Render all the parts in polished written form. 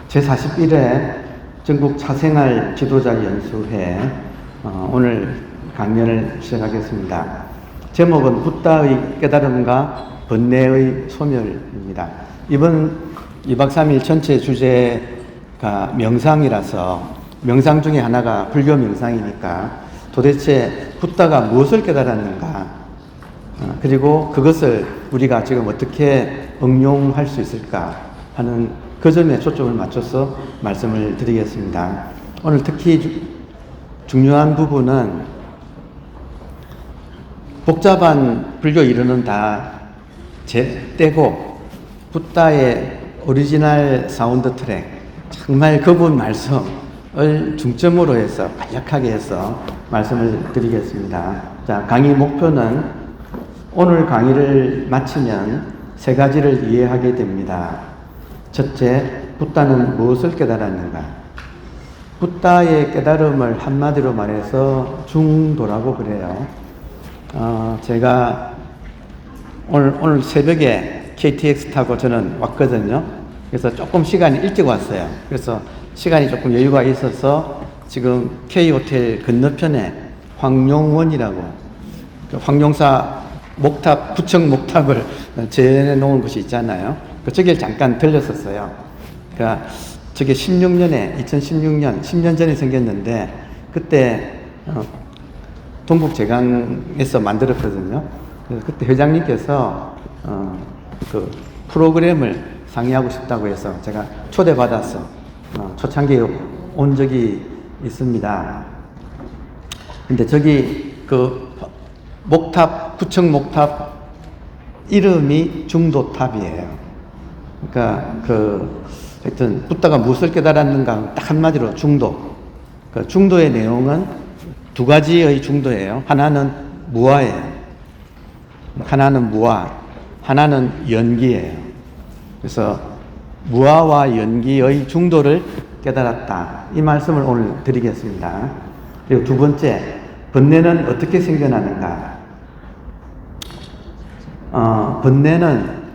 제41회 전국 사생활 지도자 연수회 오늘 강연을 시작하겠습니다. 제목은 붓다의 깨달음과 번뇌의 소멸입니다. 이번 2박 3일 전체 주제가 명상이라서 명상 중에 하나가 불교 명상이니까 도대체 붓다가 무엇을 깨달았는가, 그리고 그것을 우리가 지금 어떻게 응용할 수 있을까 하는 그 점에 초점을 맞춰서 말씀을 드리겠습니다. 오늘 특히 중요한 부분은 복잡한 불교 이론은 다 떼고 붓다의 오리지널 사운드 트랙, 정말 그분 말씀을 중점으로 해서 간략하게 해서 말씀을 드리겠습니다. 자, 강의 목표는 오늘 강의를 마치면 세 가지를 이해하게 됩니다. 첫째, 붓다는 무엇을 깨달았는가? 붓다의 깨달음을 한마디로 말해서 중도라고 그래요. 제가 오늘 새벽에 KTX 타고 저는 왔거든요. 그래서 조금 시간이 일찍 왔어요. 그래서 시간이 조금 여유가 있어서 지금 K호텔 건너편에 황룡원이라고, 황룡사 목탑, 구청 목탑을 재놓은 곳이 있잖아요. 저길 잠깐 들렸었어요. 그러니까 저게 2016년, 10년 전에 생겼는데, 그때 동국제강에서 만들었거든요. 그래서 그때 회장님께서 그 프로그램을 상의하고 싶다고 해서 제가 초대받아서 초창기에 온 적이 있습니다. 근데 저기 그 목탑, 구청 목탑 이름이 중도탑이에요. 그러니까 하여튼 붓다가 무엇을 깨달았는가 딱 한마디로 중도. 그 중도의 내용은 두 가지의 중도예요. 하나는 무아예요. 하나는 무아, 하나는 연기예요. 그래서 무아와 연기의 중도를 깨달았다, 이 말씀을 오늘 드리겠습니다. 그리고 두 번째, 번뇌는 어떻게 생겨나는가? 번뇌는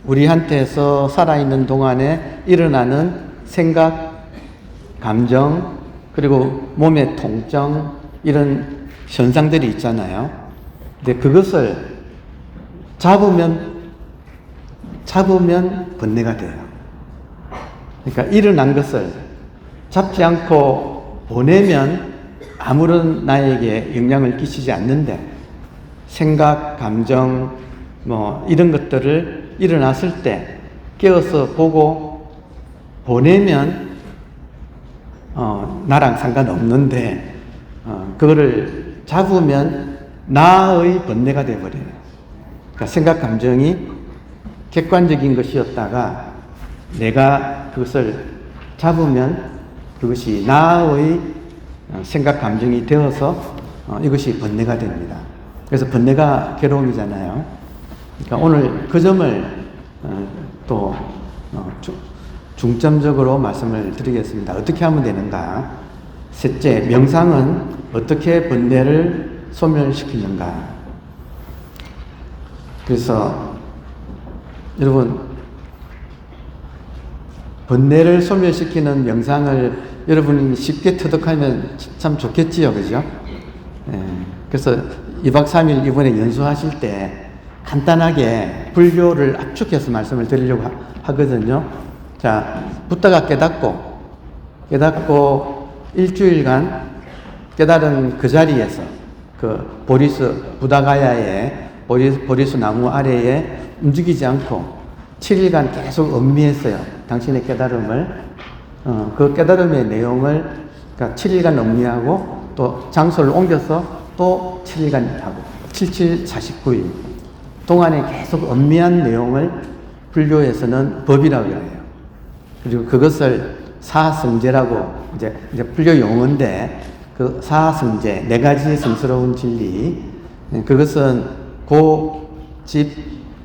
우리한테서 살아있는 동안에 일어나는 생각, 감정, 그리고 몸의 통증, 이런 현상들이 있잖아요. 근데 그것을 잡으면 번뇌가 돼요. 그러니까 일어난 것을 잡지 않고 보내면 아무런 나에게 영향을 끼치지 않는데, 생각, 감정, 이런 것들을 일어났을 때 깨어서 보고 보내면 나랑 상관없는데, 그거를 잡으면 나의 번뇌가 되어버려요. 그러니까 생각, 감정이 객관적인 것이었다가 내가 그것을 잡으면 그것이 나의 생각, 감정이 되어서 이것이 번뇌가 됩니다. 그래서 번뇌가 괴로움이잖아요. 그러니까 오늘 그 점을 또 중점적으로 말씀을 드리겠습니다. 어떻게 하면 되는가? 셋째, 명상은 어떻게 번뇌를 소멸시키는가? 그래서 여러분, 번뇌를 소멸시키는 명상을 여러분이 쉽게 터득하면 참 좋겠지요, 그죠? 그래서 2박 3일 이번에 연수하실 때 간단하게 불교를 압축해서 말씀을 드리려고 하거든요. 자, 붓다가 깨닫고 일주일간 깨달은 그 자리에서 그 부다가야의 보리수 나무 아래에 움직이지 않고 7일간 계속 음미했어요. 당신의 깨달음을. 그 깨달음의 내용을, 그러니까 7일간 음미하고 또 장소를 옮겨서 또 7일간 하고 77, 49일 동안에 계속 음미한 내용을 불교에서는 법이라고 해요. 그리고 그것을 사성제라고, 이제 불교 용어인데, 그 사성제, 네 가지 성스러운 진리, 그것은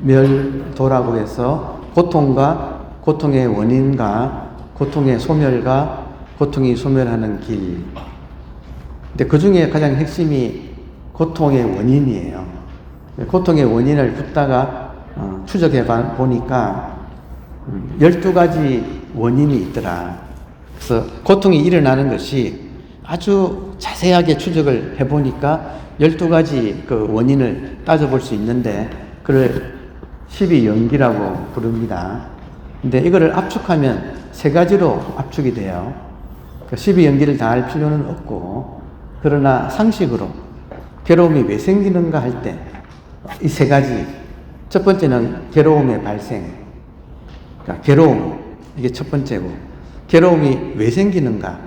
고집멸도라고 해서 고통과 고통의 원인과 고통의 소멸과 고통이 소멸하는 길. 근데 그 중에 가장 핵심이 고통의 원인이에요. 고통의 원인을 붓다가 추적해 보니까 12가지 원인이 있더라. 그래서 고통이 일어나는 것이 아주 자세하게 추적을 해보니까 12가지 그 원인을 따져볼 수 있는데, 그걸 12연기라고 부릅니다. 근데 이거를 압축하면 3가지로 압축이 돼요. 12연기를 다 할 필요는 없고, 그러나 상식으로 괴로움이 왜 생기는가 할 때 이 3가지, 첫 번째는 괴로움의 발생. 그러니까 괴로움, 이게 첫 번째고, 괴로움이 왜 생기는가?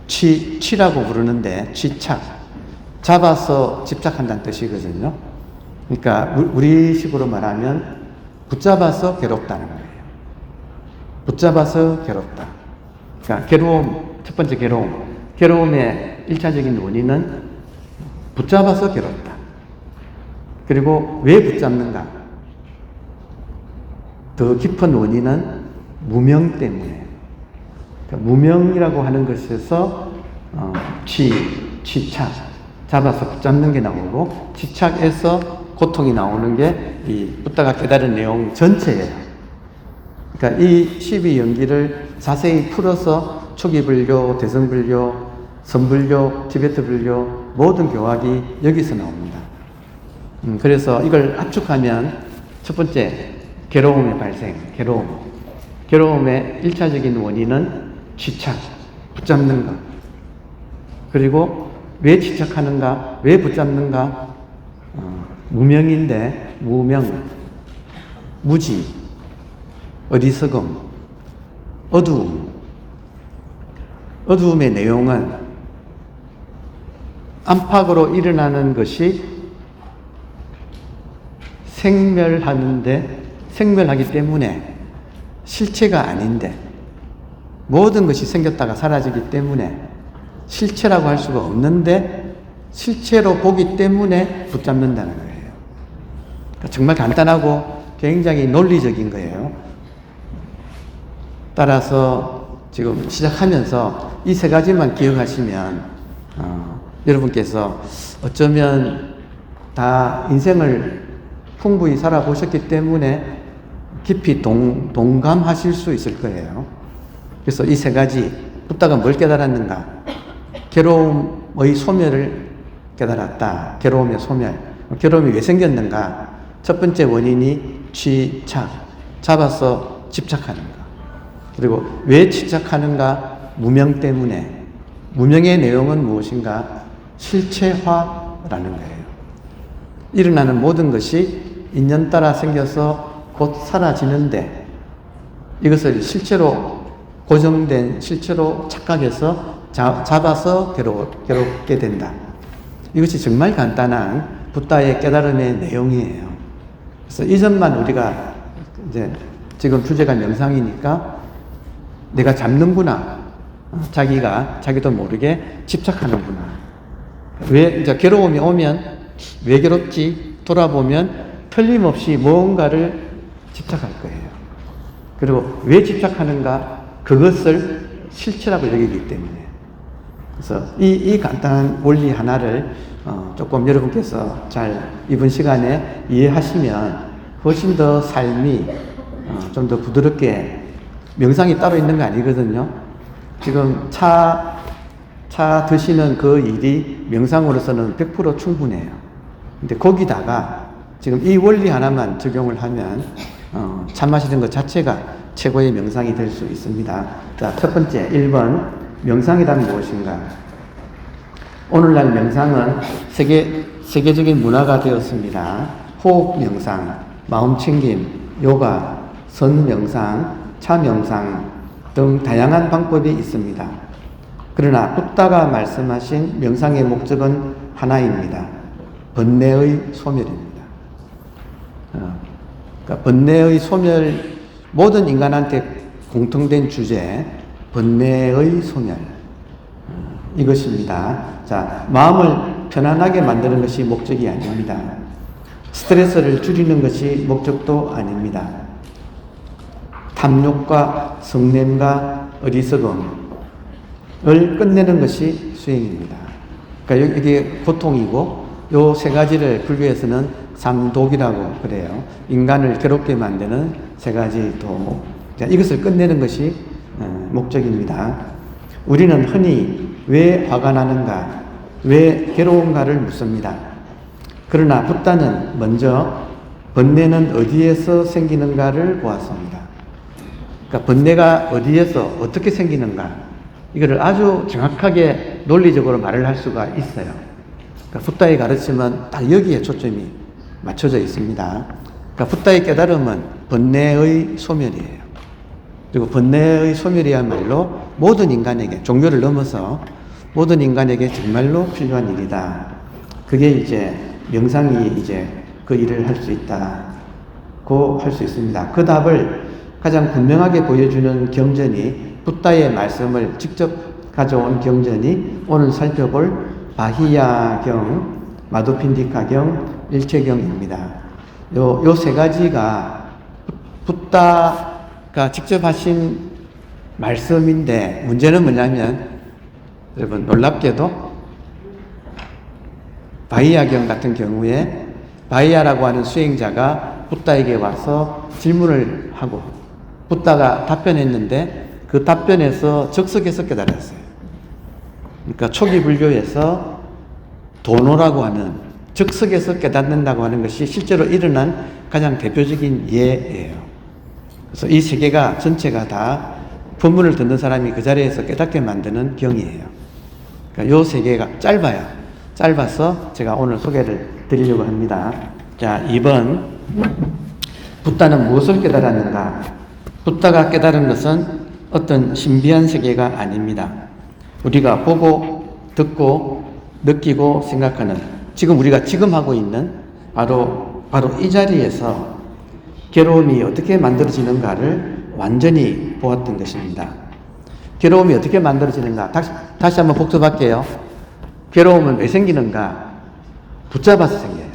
취라고 부르는데, 취착, 잡아서 집착한다는 뜻이거든요. 그러니까 우리식으로 말하면 붙잡아서 괴롭다는 거예요. 붙잡아서 괴롭다. 그러니까 괴로움, 첫 번째 괴로움. 괴로움의 1차적인 원인은 붙잡아서 괴롭다. 그리고 왜 붙잡는가? 더 깊은 원인은 무명 때문에. 그러니까 무명이라고 하는 것에서 취착, 잡아서 붙잡는 게 나오고, 취착에서 고통이 나오는 게 이 붓다가 깨달은 내용 전체예요. 그러니까 이 12연기를 자세히 풀어서 초기불교, 대성불교, 선불교, 티베트 불교 모든 교학이 여기서 나옵니다. 그래서 이걸 압축하면 첫 번째, 괴로움의 발생, 괴로움의 1차적인 원인은 취착, 붙잡는 것. 그리고 왜 취착하는가, 왜 붙잡는가? 무명인데, 무명, 무지, 어리석음, 어두움. 어두움의 내용은 안팎으로 일어나는 것이 생멸하기 때문에 실체가 아닌데, 모든 것이 생겼다가 사라지기 때문에 실체라고 할 수가 없는데 실체로 보기 때문에 붙잡는다는 거예요. 그러니까 정말 간단하고 굉장히 논리적인 거예요. 따라서 지금 시작하면서 이 3가지만 기억하시면 여러분께서 어쩌면 다 인생을 풍부히 살아보셨기 때문에 깊이 동감하실 수 있을 거예요. 그래서 이 3가지, 붓다가 뭘 깨달았는가? 괴로움의 소멸을 깨달았다. 괴로움의 소멸. 괴로움이 왜 생겼는가? 첫 번째 원인이 취착, 잡아서 집착하는 것. 그리고 왜 집착하는가? 무명 때문에. 무명의 내용은 무엇인가? 실체화라는 거예요. 일어나는 모든 것이 인연 따라 생겨서 곧 사라지는데, 이것을 실체로 고정된 실체로 착각해서 잡아서 괴롭게 된다. 이것이 정말 간단한 붓다의 깨달음의 내용이에요. 그래서 이 점만 우리가 이제 지금 주제가 명상이니까 내가 잡는구나. 자기도 모르게 집착하는구나. 왜 이제 괴로움이 오면 왜 괴롭지? 돌아보면 틀림없이 무언가를 집착할 거예요. 그리고 왜 집착하는가? 그것을 실체라고 여기기 때문에. 그래서 이 간단한 원리 하나를 조금 여러분께서 잘 이번 시간에 이해하시면 훨씬 더 삶이 좀 더 부드럽게, 명상이 따로 있는 거 아니거든요. 지금 차 드시는 그 일이 명상으로서는 100% 충분해요. 근데 거기다가 지금 이 원리 하나만 적용을 하면 차 마시는 것 자체가 최고의 명상이 될 수 있습니다. 자, 첫 번째, 1번, 명상이란 무엇인가? 오늘날 명상은 세계적인 문화가 되었습니다. 호흡 명상, 마음 챙김, 요가, 선 명상, 차 명상 등 다양한 방법이 있습니다. 그러나 붓다가 말씀하신 명상의 목적은 하나입니다. 번뇌의 소멸입니다. 그러니까 번뇌의 소멸, 모든 인간한테 공통된 주제, 번뇌의 소멸. 이것입니다. 자, 마음을 편안하게 만드는 것이 목적이 아닙니다. 스트레스를 줄이는 것이 목적도 아닙니다. 탐욕과 성냄과 어리석음을 끝내는 것이 수행입니다. 그러니까 이게 고통이고, 요 3가지를 불교에서는 상독이라고 그래요. 인간을 괴롭게 만드는 세 가지 독. 자, 이것을 끝내는 것이 목적입니다. 우리는 흔히 왜 화가 나는가, 왜 괴로운가를 묻습니다. 그러나 붓다는 먼저 번뇌는 어디에서 생기는가를 보았습니다. 그러니까 번뇌가 어디에서 어떻게 생기는가, 이거를 아주 정확하게 논리적으로 말을 할 수가 있어요. 그러니까 붓다의 가르침은 딱 여기에 초점이 맞춰져 있습니다. 그러니까 붓다의 깨달음은 번뇌의 소멸이에요. 그리고 번뇌의 소멸이야말로 모든 인간에게, 종교를 넘어서 모든 인간에게 정말로 필요한 일이다. 그게 이제 명상이 이제 그 일을 할 수 있다고 할 수 있습니다. 그 답을 가장 분명하게 보여주는 경전이, 붓다의 말씀을 직접 가져온 경전이 오늘 살펴볼 바히야경, 마두핀디카경, 일체경입니다. 요 세 가지가 붓다가 직접 하신 말씀인데, 문제는 뭐냐면, 여러분 놀랍게도 바히야경 같은 경우에 바히야라고 하는 수행자가 붓다에게 와서 질문을 하고 붓다가 답변했는데, 그 답변에서 적석에서 깨달았어요. 그러니까 초기 불교에서 도노라고 하는, 적석에서 깨닫는다고 하는 것이 실제로 일어난 가장 대표적인 예예요. 그래서 이 세 개가 전체가 다 법문을 듣는 사람이 그 자리에서 깨닫게 만드는 경이에요. 그러니까 요 세 개가 짧아서 제가 오늘 소개를 드리려고 합니다. 자, 2번. 붓다는 무엇을 깨달았는가? 붓다가 깨달은 것은 어떤 신비한 세계가 아닙니다. 우리가 보고, 듣고, 느끼고, 생각하는, 우리가 지금 하고 있는 바로 이 자리에서 괴로움이 어떻게 만들어지는가를 완전히 보았던 것입니다. 괴로움이 어떻게 만들어지는가? 다시 한번 복습할게요. 괴로움은 왜 생기는가? 붙잡아서 생겨요.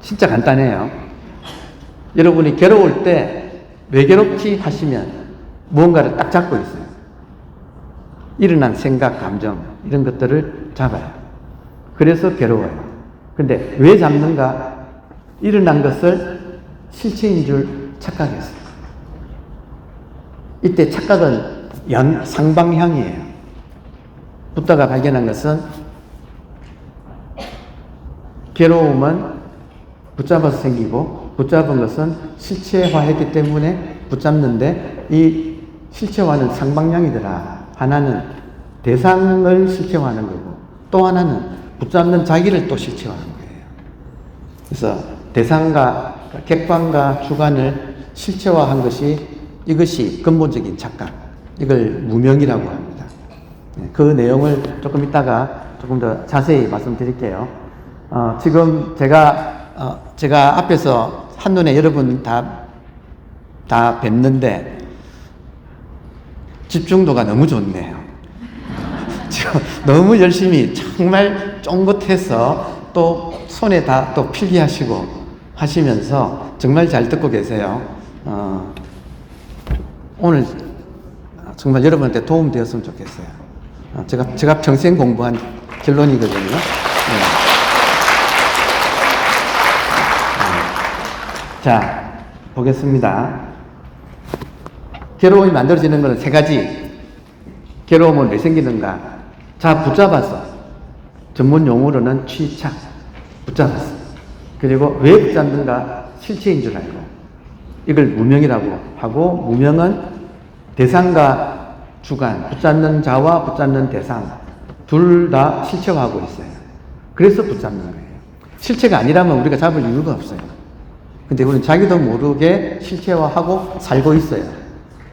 진짜 간단해요. 여러분이 괴로울 때 왜 괴롭지 하시면 무언가를 딱 잡고 있어요. 일어난 생각, 감정, 이런 것들을 잡아요. 그래서 괴로워요. 근데 왜 잡는가? 일어난 것을 실체인 줄 착각했어요. 이때 착각은 상방향이에요. 붓다가 발견한 것은 괴로움은 붙잡아서 생기고, 붙잡은 것은 실체화했기 때문에 붙잡는데, 이 실체화는 상방향이더라. 하나는 대상을 실체화하는 거고, 또 하나는 붙잡는 자기를 또 실체화하는 거예요. 그래서 대상과 객관과 주관을 실체화한 것이, 이것이 근본적인 착각, 이걸 무명이라고 합니다. 그 내용을 조금 이따가 조금 더 자세히 말씀드릴게요. 지금 제가 앞에서 한눈에 여러분 다 뵙는데 집중도가 너무 좋네요. 지금 너무 열심히 정말 쫑긋해서 또 손에 다 또 필기하시고 하시면서 정말 잘 듣고 계세요. 오늘 정말 여러분한테 도움 되었으면 좋겠어요. 제가 평생 공부한 결론이거든요. 네. 자, 보겠습니다. 괴로움이 만들어지는 것은 세 가지. 괴로움은 왜 생기는가? 자, 붙잡아서. 전문 용어로는 취착. 붙잡았어. 그리고 왜 붙잡는가? 실체인 줄 알고. 이걸 무명이라고 하고, 무명은 대상과 주관, 붙잡는 자와 붙잡는 대상, 둘 다 실체화하고 있어요. 그래서 붙잡는 거예요. 실체가 아니라면 우리가 잡을 이유가 없어요. 근데 우리는 자기도 모르게 실체화하고 살고 있어요.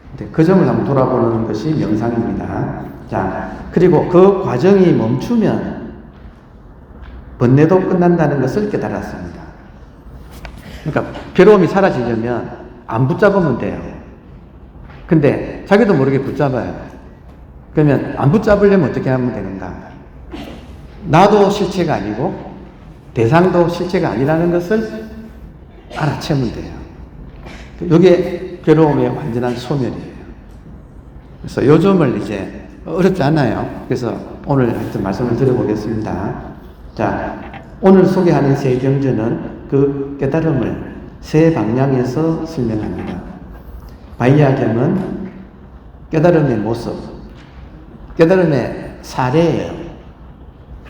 근데 그 점을 한번 돌아보는 것이 명상입니다. 자, 그리고 그 과정이 멈추면 번뇌도 끝난다는 것을 깨달았습니다. 그러니까 괴로움이 사라지려면 안 붙잡으면 돼요. 근데 자기도 모르게 붙잡아요. 그러면 안 붙잡으려면 어떻게 하면 되는가? 나도 실체가 아니고 대상도 실체가 아니라는 것을 알아채면 돼요. 이게 괴로움의 완전한 소멸이에요. 그래서 요 점을 이제 어렵지 않아요. 그래서 오늘 하여튼 말씀을 드려보겠습니다. 자, 오늘 소개하는 세 경전은 그 깨달음을 세 방향에서 설명합니다. 바이아경은 깨달음의 모습, 깨달음의 사례예요.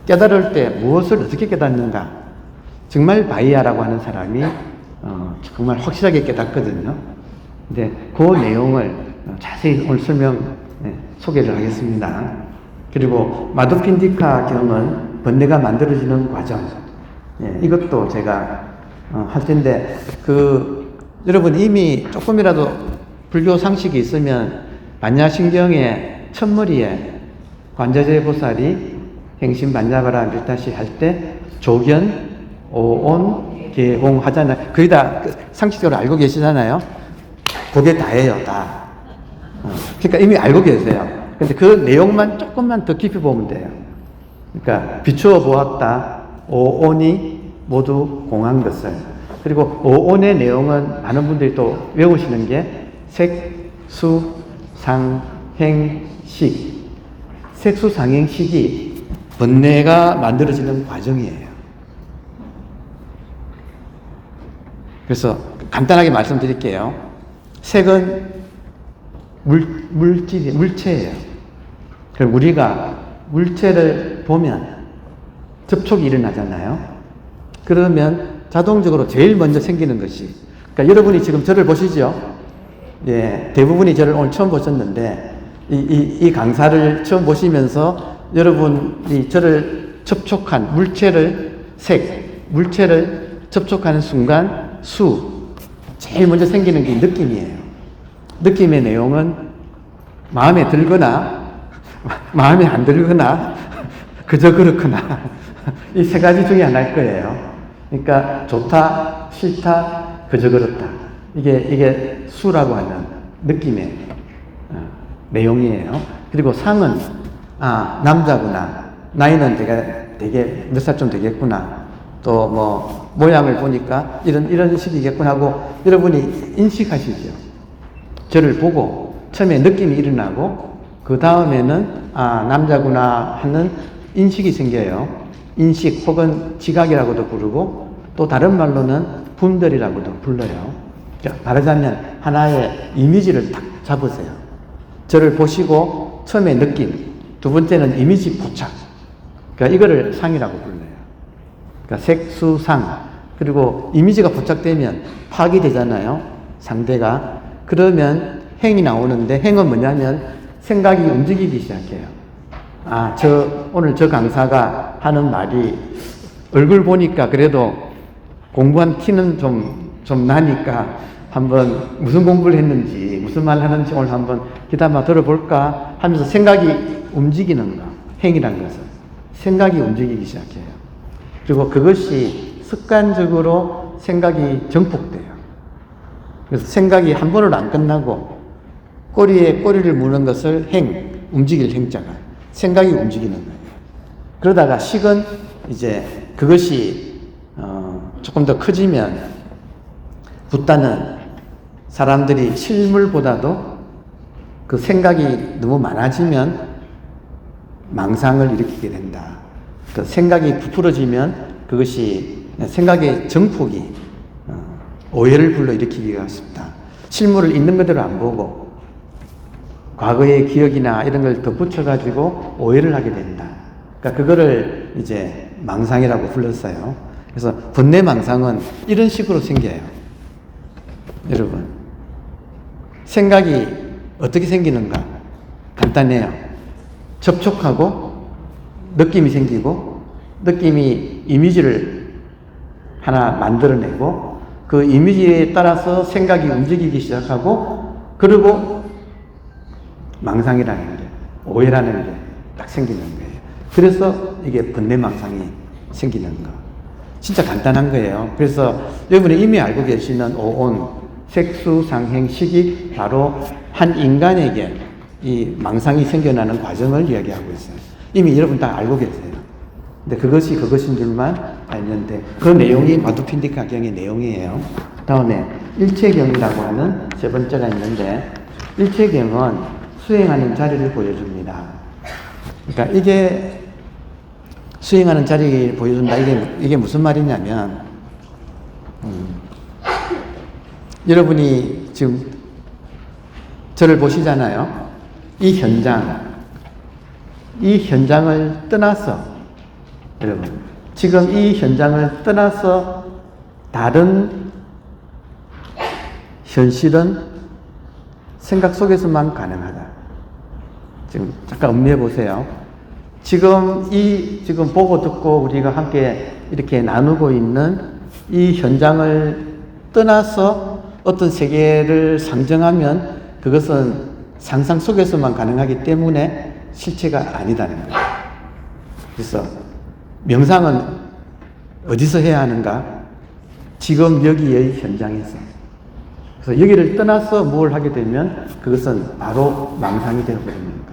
깨달을 때 무엇을 어떻게 깨닫는가? 정말 바이아라고 하는 사람이 정말 확실하게 깨닫거든요. 근데 그 내용을 자세히 오늘 소개를 하겠습니다. 그리고 마두핀디카 경은 번뇌가 만들어지는 과정. 이것도 제가 할 텐데, 여러분 이미 조금이라도 불교 상식이 있으면 반야신경의 첫머리에 관자재 보살이 행심 반야바라 밀다시 할 때 조견, 오온, 개공 하잖아요. 거의 다 상식적으로 알고 계시잖아요. 그게 다예요, 다. 그러니까 이미 알고 계세요. 근데 그 내용만 조금만 더 깊이 보면 돼요. 그러니까 비추어 보았다. 오온이 모두 공한 것을. 그리고 오온의 내용은 많은 분들이 또 외우시는 게 색, 수, 상, 행, 식. 색, 수, 상, 행, 식이 번뇌가 만들어지는 과정이에요. 그래서 간단하게 말씀드릴게요. 색은 물체예요. 그럼 우리가 물체를 보면 접촉이 일어나잖아요. 그러면 자동적으로 제일 먼저 생기는 것이, 그러니까 여러분이 지금 저를 보시죠? 예, 대부분이 저를 오늘 처음 보셨는데, 이 강사를 처음 보시면서 여러분이 저를 접촉한 물체를 접촉하는 순간 제일 먼저 생기는 게 느낌이에요. 느낌의 내용은 마음에 들거나 마음에 안 들거나 그저 그렇거나 이 세 가지 중에 하나일 거예요. 그러니까 좋다, 싫다, 그저 그렇다. 이게 수라고 하는 느낌의 내용이에요. 그리고 상은 남자구나, 나이는 되게 몇 살쯤 되겠구나, 또 뭐 모양을 보니까 이런 식이겠구나 하고 여러분이 인식하시죠. 저를 보고 처음에 느낌이 일어나고 그 다음에는 남자구나 하는 인식이 생겨요. 인식 혹은 지각이라고도 부르고 또 다른 말로는 분별이라고도 불러요. 말하자면 하나의 이미지를 딱 잡으세요. 저를 보시고 처음에 느낌, 두 번째는 이미지 포착. 그러니까 이거를 상이라고 불러요. 그러니까 색, 수, 상. 그리고 이미지가 포착되면 파악이 되잖아요. 상대가. 그러면 행이 나오는데, 행은 뭐냐면 생각이 움직이기 시작해요. 오늘 저 강사가 하는 말이 얼굴 보니까 그래도 공부한 티는 좀 나니까 한번 무슨 공부를 했는지, 무슨 말 하는지 오늘 한번 귀담아 들어볼까 하면서 생각이 움직이는 거. 행이란 것은 생각이 움직이기 시작해요. 그리고 그것이 습관적으로 생각이 정폭돼요. 그래서 생각이 한 번으로 안 끝나고 꼬리에 꼬리를 무는 것을 움직일 행자가 생각이 움직이는 거예요. 그러다가 식은 이제 그것이 조금 더 커지면 붓다는 사람들이 실물보다도 그 생각이 너무 많아지면 망상을 일으키게 된다. 그 생각이 부풀어지면 그것이 생각의 정폭이 오해를 불러일으키기가 쉽다. 실물을 있는 그대로 안 보고 과거의 기억이나 이런 걸 덧붙여가지고 오해를 하게 된다. 그러니까 그거를 이제 망상이라고 불렀어요. 그래서 번뇌 망상은 이런 식으로 생겨요. 여러분, 생각이 어떻게 생기는가? 간단해요. 접촉하고 느낌이 생기고 느낌이 이미지를 하나 만들어내고 그 이미지에 따라서 생각이 움직이기 시작하고 그리고 망상이라는 게, 오해라는 게 딱 생기는 거예요. 그래서 이게 번뇌망상이 생기는 거. 진짜 간단한 거예요. 그래서 여러분이 이미 알고 계시는 오온, 색수, 상행, 식이 바로 한 인간에게 이 망상이 생겨나는 과정을 이야기하고 있어요. 이미 여러분 다 알고 계세요. 근데 그것이 그것인 줄만 알는데 그 내용이 마두핀디카 경의 내용이에요. 다음에 일체경이라고 하는 세 번째가 있는데 일체경은 수행하는 자리를 보여줍니다. 그러니까 이게 수행하는 자리를 보여준다. 이게 무슨 말이냐면, 여러분이 지금 저를 보시잖아요. 이 현장을 떠나서, 여러분, 지금 이 현장을 떠나서 다른 현실은 생각 속에서만 가능하다. 지금 잠깐 음미해 보세요. 지금 보고 듣고 우리가 함께 이렇게 나누고 있는 이 현장을 떠나서 어떤 세계를 상정하면 그것은 상상 속에서만 가능하기 때문에 실체가 아니다는 거예요. 그래서 명상은 어디서 해야 하는가? 지금 여기의 현장에서. 그래서 여기를 떠나서 뭘 하게 되면 그것은 바로 망상이 되어버립니다.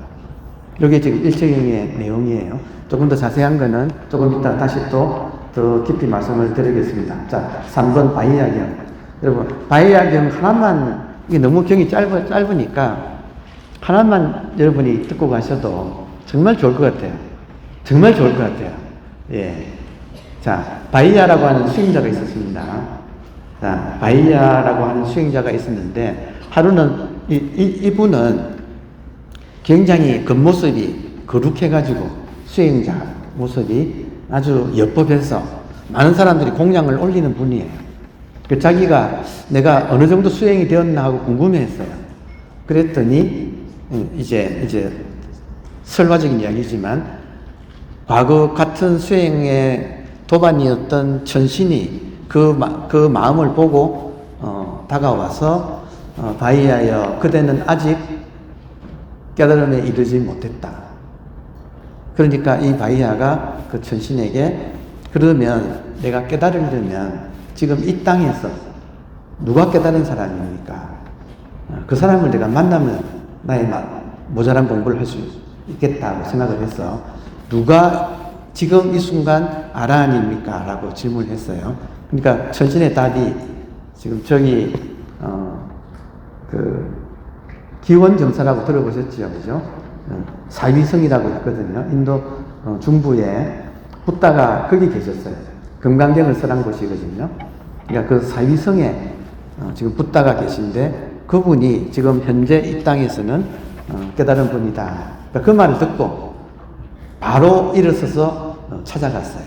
이게 지금 일체경의 내용이에요. 조금 더 자세한 거는 조금 이따 다시 또 더 깊이 말씀을 드리겠습니다. 자, 3번 바이야경. 여러분, 바이야경 하나만, 이게 너무 경이 짧으니까 하나만 여러분이 듣고 가셔도 정말 좋을 것 같아요. 정말 좋을 것 같아요. 예. 자, 바이야라고 하는 수행자가 있었습니다. 자, 바이야라고 하는 수행자가 있었는데, 하루는, 이분은 굉장히 겉모습이 거룩해가지고, 수행자 모습이 아주 옅법해서 많은 사람들이 공양을 올리는 분이에요. 자기가 내가 어느 정도 수행이 되었나 하고 궁금해 했어요. 그랬더니, 이제, 설화적인 이야기지만, 과거 같은 수행의 도반이었던 천신이 그 마음을 보고, 다가와서, 바이야여, 그대는 아직 깨달음에 이르지 못했다. 그러니까 이 바이야가 그 천신에게, 그러면 내가 깨달으려면 지금 이 땅에서 누가 깨달은 사람입니까? 그 사람을 내가 만나면 나의 모자란 공부를 할 수 있겠다고 생각을 해서, 누가 지금 이 순간 아라한입니까? 라고 질문을 했어요. 그러니까 천신의 답이 지금 저기 기원정사라고 들어보셨죠? 그죠? 사위성이라고 있거든요. 인도 중부에 붓다가 거기 계셨어요. 금강경을 설한 곳이거든요. 그러니까 그 사위성에 지금 붓다가 계신데, 그분이 지금 현재 이 땅에서는 깨달은 분이다. 그러니까 그 말을 듣고 바로 일어서서 찾아갔어요.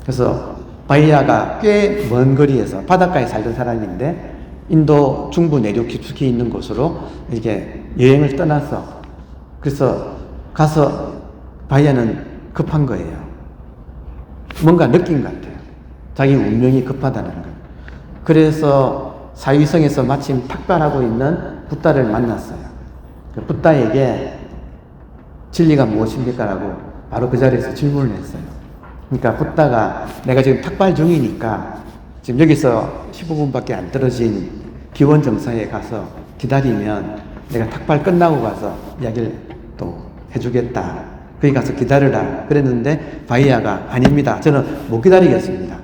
그래서 바이야가 꽤 먼 거리에서 바닷가에 살던 사람인데, 인도 중부 내륙 깊숙이 있는 곳으로 이렇게 여행을 떠나서, 그래서 가서 바이야는 급한 거예요. 뭔가 느낀 것 같아요. 자기 운명이 급하다는 걸. 그래서 사위성에서 마침 탁발하고 있는 붓다를 만났어요. 붓다에게 진리가 무엇입니까? 라고 바로 그 자리에서 질문을 했어요. 그러니까 붓다가 내가 지금 탁발 중이니까 지금 여기서 15분밖에 안 떨어진 기원정사에 가서 기다리면 내가 탁발 끝나고 가서 이야기를 또 해주겠다. 거기 가서 기다려라. 그랬는데 바이야가 아닙니다. 저는 못 기다리겠습니다.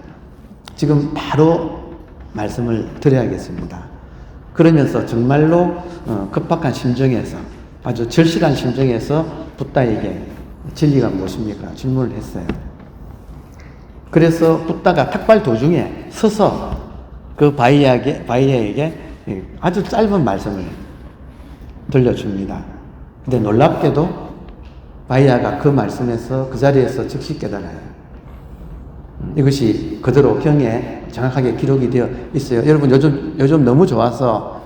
지금 바로 말씀을 드려야겠습니다. 그러면서 정말로 급박한 심정에서, 아주 절실한 심정에서 붓다에게 진리가 무엇입니까? 질문을 했어요. 그래서 붓다가 탁발 도중에 서서 그 바이야에게 아주 짧은 말씀을 들려줍니다. 근데 놀랍게도 바이야가 그 말씀에서, 그 자리에서 즉시 깨달아요. 이것이 그대로 경에 정확하게 기록이 되어 있어요. 여러분, 요즘 너무 좋아서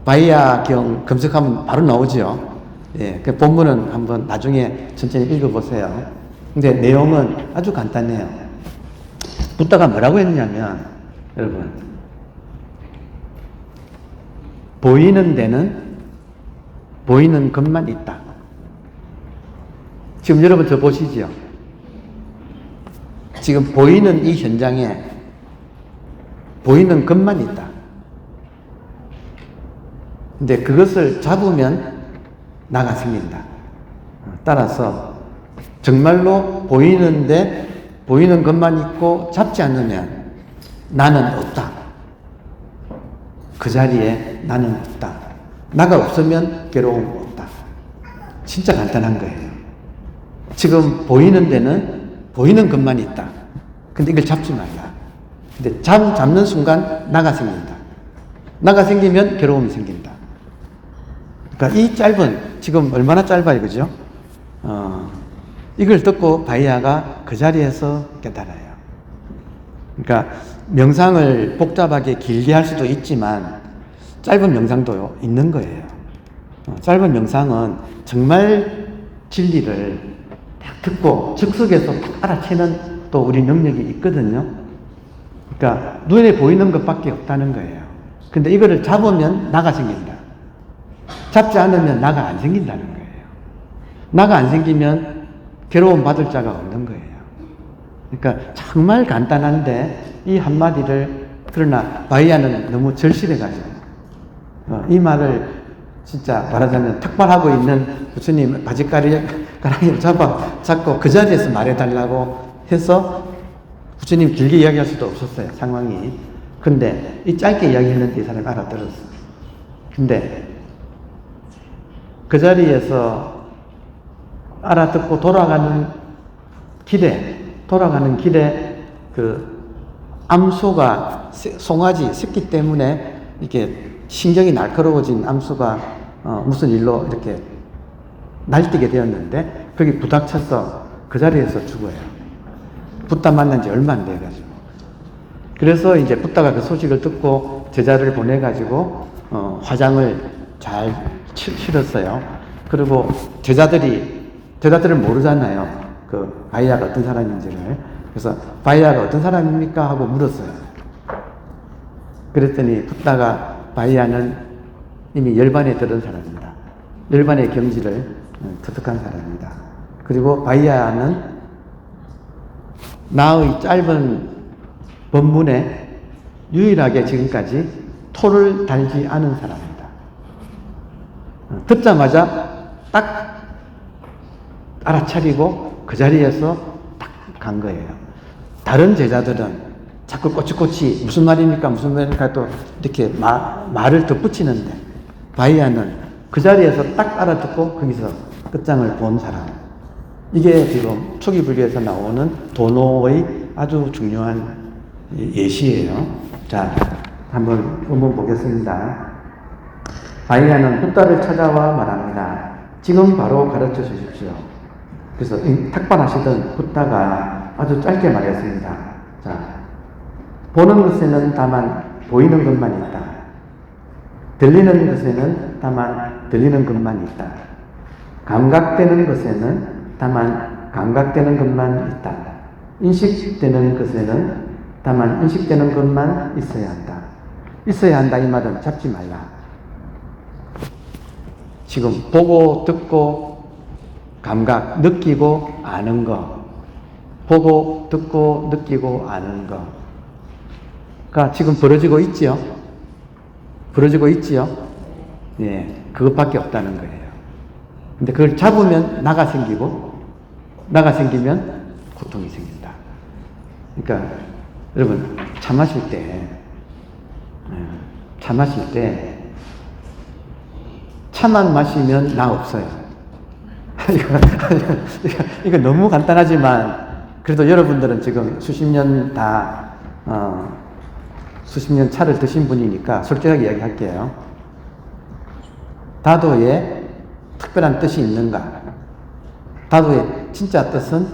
바이야경 검색하면 바로 나오죠. 예, 그 본문은 한번 나중에 천천히 읽어보세요. 근데 내용은 아주 간단해요. 붓다가 뭐라고 했냐면, 여러분, 보이는 데는 보이는 것만 있다. 지금 여러분 저 보시죠. 지금 보이는 이 현장에 보이는 것만 있다. 근데 그것을 잡으면 나가 생긴다. 따라서 정말로 보이는데 보이는 것만 있고 잡지 않으면 나는 없다. 그 자리에 나는 없다. 나가 없으면 괴로움 없다. 진짜 간단한 거예요. 지금 보이는 데는 보이는 것만 있다. 근데 이걸 잡지 말라. 근데 잡는 순간 나가 생긴다. 나가 생기면 괴로움이 생긴다. 그러니까 이 짧은, 지금 얼마나 짧아요, 그죠? 이걸 듣고 바이야가 그 자리에서 깨달아요. 그러니까 명상을 복잡하게 길게 할 수도 있지만 짧은 명상도 있는 거예요. 짧은 명상은 정말 진리를 딱 듣고 즉석에서 딱 알아채는 또 우리 능력이 있거든요. 그러니까 눈에 보이는 것밖에 없다는 거예요. 근데 이거를 잡으면 나가 생긴다. 잡지 않으면 나가 안 생긴다는 거예요. 나가 안 생기면 괴로움 받을 자가 없는 거예요. 그러니까 정말 간단한데 이 한마디를, 그러나 바이야는 너무 절실해가지고 이 말을 진짜 말하자면 탁발하고 있는 부처님 바지가랑이를 잡고 그 자리에서 말해달라고 해서 부처님 길게 이야기할 수도 없었어요, 상황이. 근데 이 짧게 이야기했는데 이 사람이 알아들었어. 근데 그 자리에서 알아듣고 돌아가는 길에 그 암소가 송아지 새끼 때문에 이렇게 신경이 날카로워진 암소가 무슨 일로 이렇게 날뛰게 되었는데 거기 부닥쳐서 그 자리에서 죽어요. 붓다 만난 지 얼마 안 돼가지고. 그래서 이제 붓다가 그 소식을 듣고 제자를 보내가지고 화장을 잘 치렀어요. 그리고 제자들은 모르잖아요. 그 바이야가 어떤 사람인지를. 그래서 바이야가 어떤 사람입니까? 하고 물었어요. 그랬더니 붓다가 바이야는 이미 열반에 들은 사람입니다. 열반의 경지를 터득한 사람입니다. 그리고 바이야는 나의 짧은 법문에 유일하게 지금까지 토를 달지 않은 사람입니다. 듣자마자 딱 알아차리고 그 자리에서 딱 간 거예요. 다른 제자들은 자꾸 꼬치꼬치 무슨 말입니까? 무슨 말입니까? 또 이렇게 말을 덧붙이는데 바이야는 그 자리에서 딱 알아듣고 거기서 끝장을 본 사람. 이게 지금 초기 불교에서 나오는 도노의 아주 중요한 예시예요. 자, 한번 보겠습니다. 바이야는 붓다를 찾아와 말합니다. 지금 바로 가르쳐 주십시오. 그래서 탁발하시던 붓다가 아주 짧게 말했습니다. 자, 보는 것에는 다만 보이는 것만 있다. 들리는 것에는 다만 들리는 것만 있다. 감각되는 것에는 다만 감각되는 것만 있다. 인식되는 것에는 다만 인식되는 것만 있어야 한다. 있어야 한다 이 말은 잡지 말라. 지금 보고 듣고 감각, 느끼고 아는 거, 보고 듣고 느끼고 아는 거가 지금 벌어지고 있지요. 벌어지고 있지요. 예, 그것밖에 없다는 거예요. 근데 그걸 잡으면 나가 생기고, 나가 생기면 고통이 생긴다. 그러니까 여러분 차 마실 때 차만 마시면 나 없어요. 이거 너무 간단하지만 그래도 여러분들은 지금 수십 년 차를 드신 분이니까 솔직하게 이야기할게요. 다도에 특별한 뜻이 있는가? 다도의 진짜 뜻은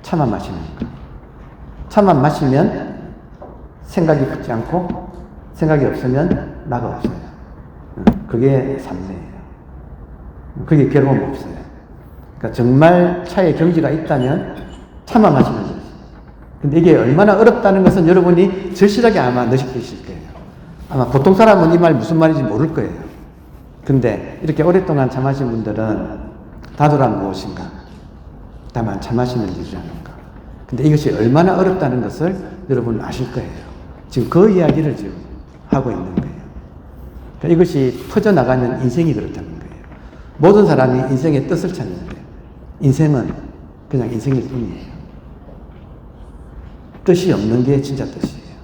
차만 마시는 거. 차만 마시면 생각이 붙지 않고 생각이 없으면 나가 없어요. 그게 삼매예요. 그게 괴로움 없어요. 그러니까 정말 차에 경지가 있다면 차만 마시는 거죠. 근데 이게 얼마나 어렵다는 것은 여러분이 절실하게 아마 느끼실 거예요. 아마 보통 사람은 이 말 무슨 말인지 모를 거예요. 근데 이렇게 오랫동안 차 마신 분들은 다도란 무엇인가? 다만 차 마시는 일이라는가? 근데 이것이 얼마나 어렵다는 것을 여러분은 아실 거예요. 지금 그 이야기를 지금 하고 있는 거예요. 그러니까 이것이 퍼져나가면 인생이 그렇다는 거예요. 모든 사람이 인생의 뜻을 찾는 거예요. 인생은 그냥 인생일 뿐이에요. 뜻이 없는 게 진짜 뜻이에요.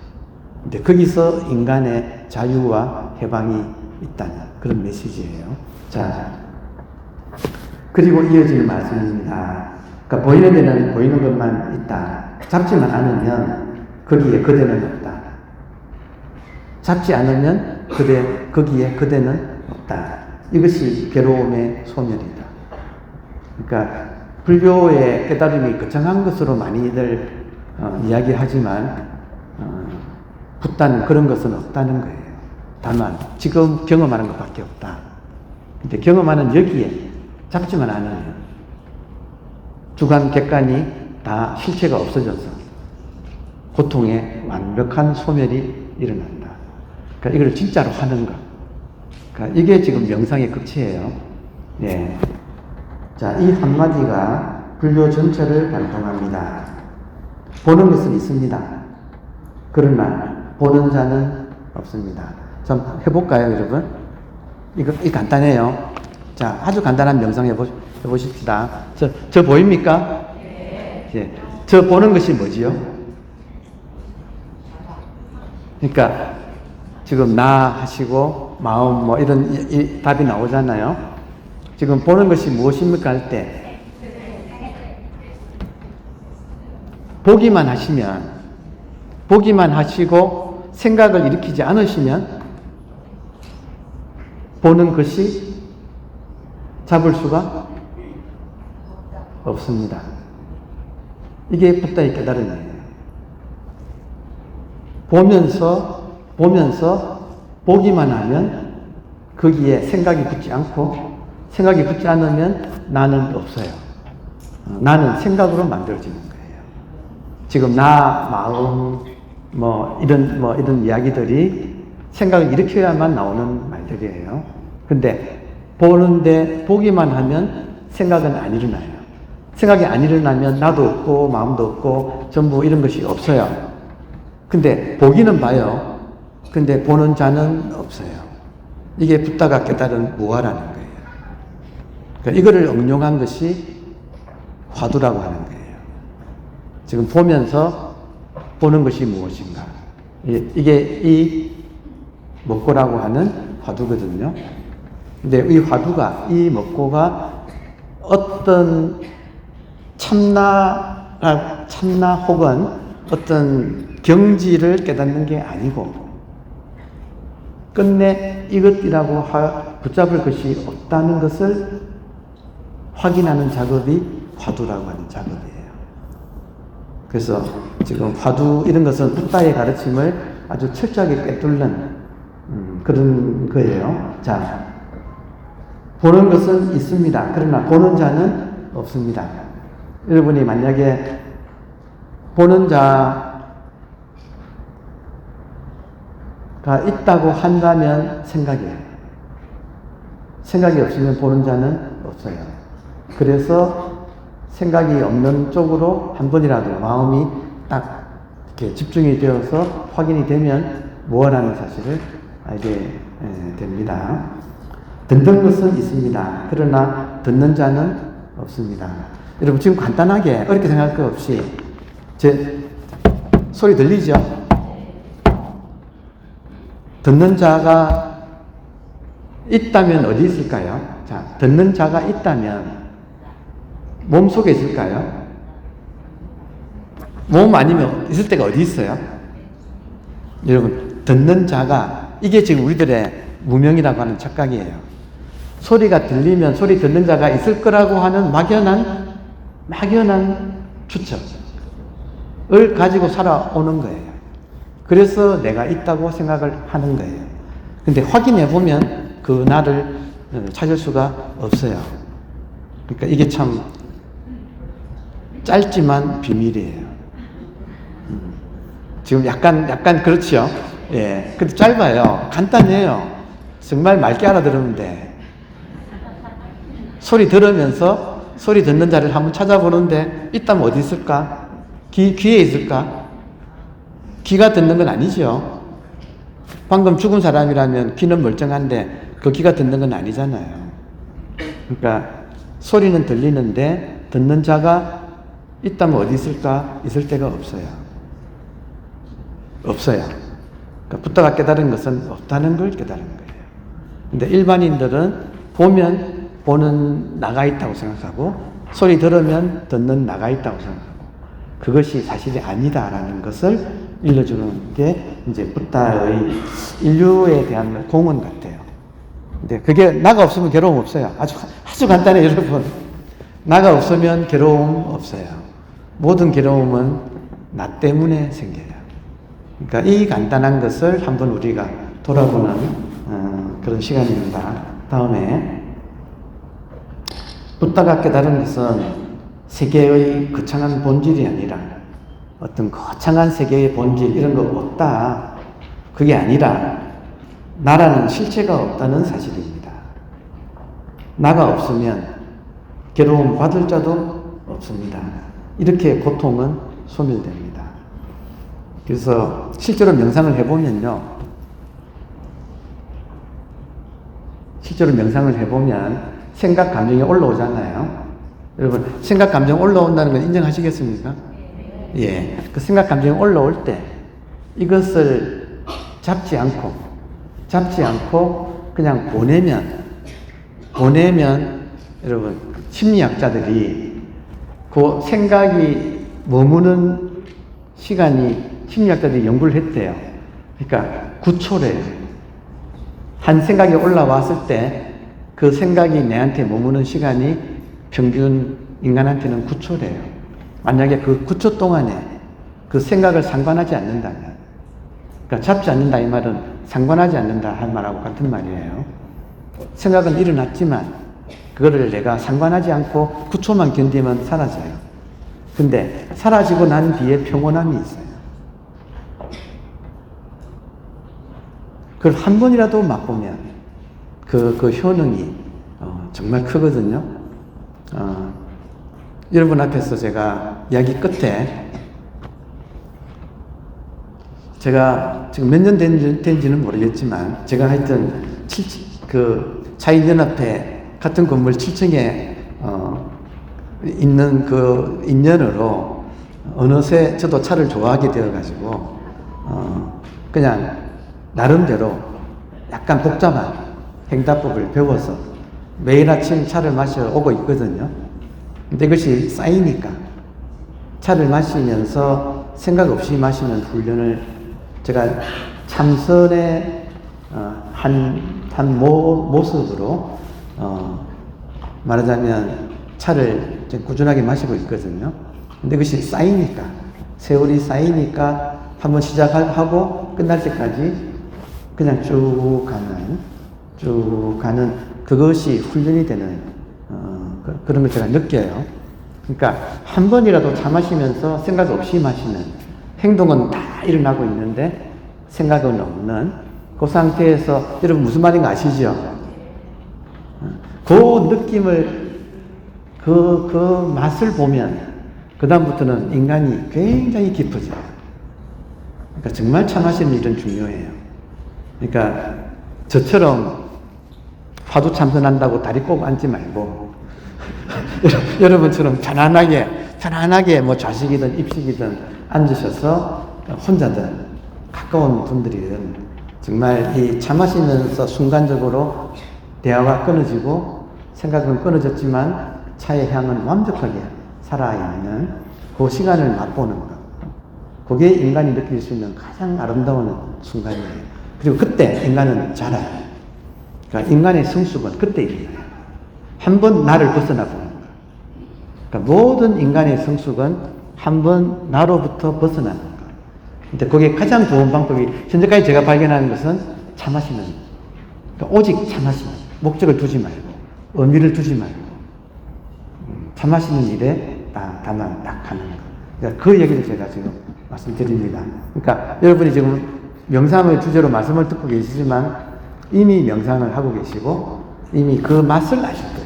근데 거기서 인간의 자유와 해방이 있다는 그런 메시지예요. 자, 그리고 이어질 말씀입니다. 그러니까 보이는 데는 보이는 것만 있다. 잡지만 않으면 거기에 그대는 없다. 잡지 않으면 거기에 그대는 없다. 이것이 괴로움의 소멸이다. 그러니까 불교의 깨달음이 거창한 것으로 많이들 이야기하지만 붙다는 그런 것은 없다는 거예요. 다만 지금 경험하는 것밖에 없다. 근데 경험하는 여기에 잡지만 않으면 주관 객관이 다 실체가 없어져서 고통의 완벽한 소멸이 일어난다. 그러니까 이걸 진짜로 하는 것. 그러니까 이게 지금 명상의 극치예요. 예. 자, 이 한마디가 불교 전체를 관통합니다. 보는 것은 있습니다. 그러나 보는 자는 없습니다. 자, 해볼까요, 여러분? 이거 간단해요. 자, 아주 간단한 명상 해보십시다. 저 보입니까? 네. 예. 저 보는 것이 뭐지요? 그러니까 지금 나 하시고 마음 뭐 이런 이 답이 나오잖아요. 지금 보는 것이 무엇입니까 할 때 보기만 하시고 생각을 일으키지 않으시면 보는 것이 잡을 수가 없습니다. 이게 붓다의 깨달음이에요. 보면서 보기만 하면 거기에 생각이 붙지 않고 생각이 붙지 않으면 나는 없어요. 나는 생각으로 만들어지는 거예요. 지금 나, 마음, 이런 이야기들이 생각을 일으켜야만 나오는 말들이에요. 근데 보기만 하면 생각은 안 일어나요. 생각이 안 일어나면 나도 없고 마음도 없고 전부 이런 것이 없어요. 근데 보기는 봐요. 근데 보는 자는 없어요. 이게 붓다가 깨달은 무아라는 거예요. 그러니까 이거를 응용한 것이 화두라고 하는 거예요. 지금 보면서 보는 것이 무엇인가. 이게 이 먹고라고 하는 화두거든요. 근데 이 화두가, 이 먹고가 어떤 참나 혹은 어떤 경지를 깨닫는 게 아니고 끝내 이것이라고 붙잡을 것이 없다는 것을 확인하는 작업이 화두라고 하는 작업이에요. 그래서 지금 화두 이런 것은 붓다의 가르침을 아주 철저하게 꿰뚫는 그런 거예요. 자, 보는 것은 있습니다. 그러나 보는 자는 없습니다. 여러분이 만약에 보는 자가 있다고 한다면 생각이에요. 생각이 없으면 보는 자는 없어요. 그래서 생각이 없는 쪽으로 한 번이라도 마음이 딱 이렇게 집중이 되어서 확인이 되면 무엇라는 사실을 알게 됩니다. 듣는 것은 있습니다. 그러나 듣는 자는 없습니다. 여러분 지금 간단하게 어렵게 생각할 것 없이 제 소리 들리죠? 듣는 자가 있다면 어디 있을까요? 자, 듣는 자가 있다면 몸 속에 있을까요? 몸 아니면 있을 때가 어디 있어요? 여러분, 듣는 자가, 이게 지금 우리들의 무명이라고 하는 착각이에요. 소리가 들리면 소리 듣는 자가 있을 거라고 하는 막연한 추측을 가지고 살아오는 거예요. 그래서 내가 있다고 생각을 하는 거예요. 근데 확인해 보면 그 나를 찾을 수가 없어요. 그러니까 이게 참 짧지만 비밀이에요. 지금 약간 그렇죠? 예. 근데 짧아요. 간단해요. 정말 맑게 알아들으면 돼. 소리 들으면서 소리 듣는 자를 한번 찾아보는데 있다면 어디 있을까? 귀에 있을까? 귀가 듣는 건 아니죠. 방금 죽은 사람이라면 귀는 멀쩡한데 그 귀가 듣는 건 아니잖아요. 그러니까 소리는 들리는데 듣는 자가 있다면 어디 있을까? 있을 데가 없어요. 그러니까 붓다가 깨달은 것은 없다는 걸 깨달은 거예요. 근데 일반인들은 보면 보는 나가 있다고 생각하고 소리 들으면 듣는 나가 있다고 생각하고 그것이 사실이 아니다라는 것을 일러주는 게 이제 붓다의 인류에 대한 공헌 같아요. 근데 그게 나가 없으면 괴로움 없어요. 아주 간단해요, 여러분. 나가 없으면 괴로움 없어요. 모든 괴로움은 나 때문에 생겨요. 그러니까 이 간단한 것을 한번 우리가 돌아보는 그런 시간입니다. 다음에 붓다가 깨달은 것은 세계의 거창한 본질이 아니라 어떤 거창한 세계의 본질 이런 거 없다. 그게 아니라 나라는 실체가 없다는 사실입니다. 나가 없으면 괴로움 받을 자도 없습니다. 이렇게 고통은 소멸됩니다. 그래서 실제로 명상을 해보면요. 실제로 명상을 해보면 생각, 감정이 올라오잖아요. 여러분, 생각, 감정 올라온다는 걸 인정하시겠습니까? 예. 그 생각, 감정이 올라올 때 이것을 잡지 않고 그냥 보내면 여러분, 심리학자들이 그 생각이 머무는 시간이 심리학자들이 연구를 했대요. 그러니까 9초래요. 한 생각이 올라왔을 때 그 생각이 내한테 머무는 시간이 평균 인간한테는 9초래요. 만약에 그 9초 동안에 그 생각을 상관하지 않는다면, 그러니까 잡지 않는다 이 말은 상관하지 않는다 할 말하고 같은 말이에요. 생각은 일어났지만 그거를 내가 상관하지 않고 9초만 견디면 사라져요. 근데 사라지고 난 뒤에 평온함이 있어요. 그걸 한 번이라도 맛보면 그 효능이 정말 크거든요. 여러분 앞에서 제가 이야기 끝에 제가 지금 몇 년 된지는 모르겠지만 제가 하여튼 자인연합회 같은 건물 7층에 있는 그 인연으로 어느새 저도 차를 좋아하게 되어가지고 그냥 나름대로 약간 복잡한 행다법을 배워서 매일 아침 차를 마셔 오고 있거든요. 근데 그것이 쌓이니까 차를 마시면서 생각 없이 마시는 훈련을 제가 참선의 한 모습으로 말하자면 차를 꾸준하게 마시고 있거든요. 근데 그것이 쌓이니까 세월이 쌓이니까 한번 시작하고 끝날 때까지 그냥 쭉 가는 그것이 훈련이 되는 그런 걸 제가 느껴요. 그러니까 한 번이라도 차 마시면서 생각 없이 마시는 행동은 다 일어나고 있는데 생각은 없는 그 상태에서 여러분 무슨 말인가 아시죠? 그 느낌을 그 맛을 보면 그 다음부터는 인간이 굉장히 깊어져요. 그러니까 정말 차 마시는 일은 중요해요. 그러니까 저처럼 화두 참선한다고 다리 꼭 앉지 말고 여러분처럼 편안하게 뭐 좌식이든 입식이든 앉으셔서 혼자든 가까운 분들이든 정말 이 차 마시면서 순간적으로 대화가 끊어지고 생각은 끊어졌지만 차의 향은 완벽하게 살아있는 그 시간을 맛보는 것. 그게 인간이 느낄 수 있는 가장 아름다운 순간이에요. 그리고 그때 인간은 자라요. 그러니까 인간의 성숙은 그때 일어나요. 한번 나를 벗어나 보는 거예요. 그러니까 모든 인간의 성숙은 한번 나로부터 벗어나는 거예요. 근데 그게 가장 좋은 방법이 현재까지 제가 발견하는 것은 차 마시는 거예요. 그러니까 오직 차 마시는 거예요. 목적을 두지 말고 의미를 두지 말고 차 마시는 일에 다만 딱 하는 거. 그러니까 그 얘기를 제가 지금 말씀드립니다. 그러니까 여러분이 지금 명상의 주제로 말씀을 듣고 계시지만 이미 명상을 하고 계시고 이미 그 맛을 아실 거예요.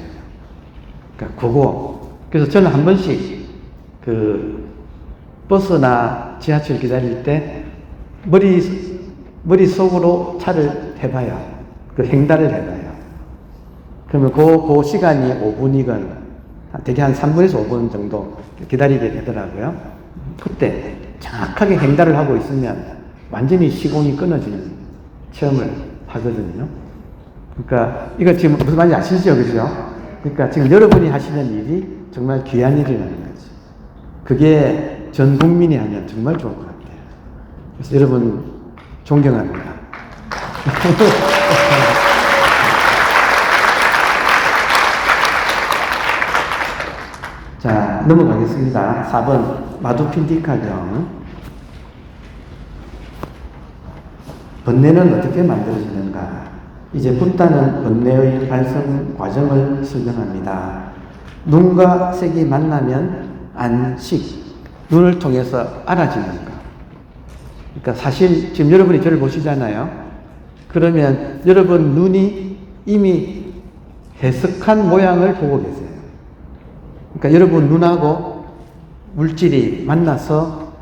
그러니까 그거. 그래서 저는 한 번씩 그 버스나 지하철 기다릴 때 머릿속으로 차를 해봐요. 그 행달을 해봐요. 그러면 그 시간이 5분이건 되게 한 3분에서 5분 정도 기다리게 되더라고요. 그때 정확하게 행달을 하고 있으면 완전히 시공이 끊어지는 체험을 하거든요. 그러니까 이거 지금 무슨 말인지 아시죠? 그죠? 그러니까 지금 여러분이 하시는 일이 정말 귀한 일이라는 거죠. 그게 전 국민이 하면 정말 좋을 것 같아요. 그래서 여러분 존경합니다. 자, 넘어가겠습니다. 4번 마두핀디카경. 번뇌는 어떻게 만들어지는가? 이제 붓다는 번뇌의 발생 과정을 설명합니다. 눈과 색이 만나면 안식, 눈을 통해서 알아지는 것. 그러니까 사실 지금 여러분이 저를 보시잖아요. 그러면 여러분 눈이 이미 해석한 모양을 보고 계세요. 그러니까 여러분 눈하고 물질이 만나서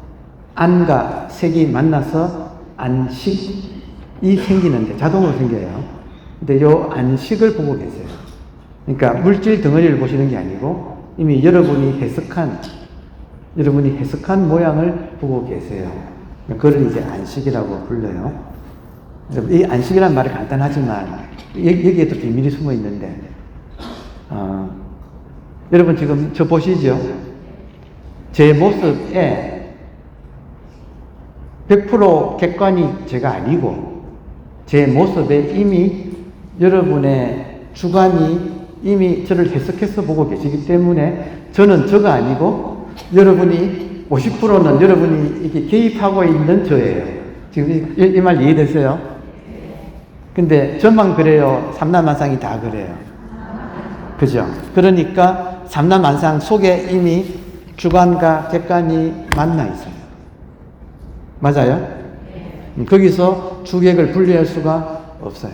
안과 색이 만나서 안식이 생기는데 자동으로 생겨요. 근데 이 안식을 보고 계세요. 그러니까 물질 덩어리를 보시는 게 아니고 이미 여러분이 해석한 모양을 보고 계세요. 그걸 이제 안식이라고 불러요. 이 안식이라는 말이 간단하지만 여기에도 비밀이 숨어 있는데 여러분 지금 저 보시죠? 제 모습에 100% 객관이 제가 아니고 제 모습에 이미 여러분의 주관이 이미 저를 해석해서 보고 계시기 때문에 저는 저가 아니고 여러분이 50%는 여러분이 이렇게 개입하고 있는 저예요. 지금 이 말 이해되세요? 근데 저만 그래요? 삼라만상이 다 그래요? 그죠? 그러니까 삼라만상 속에 이미 주관과 객관이 만나 있어요. 맞아요? 거기서 주객을 분리할 수가 없어요.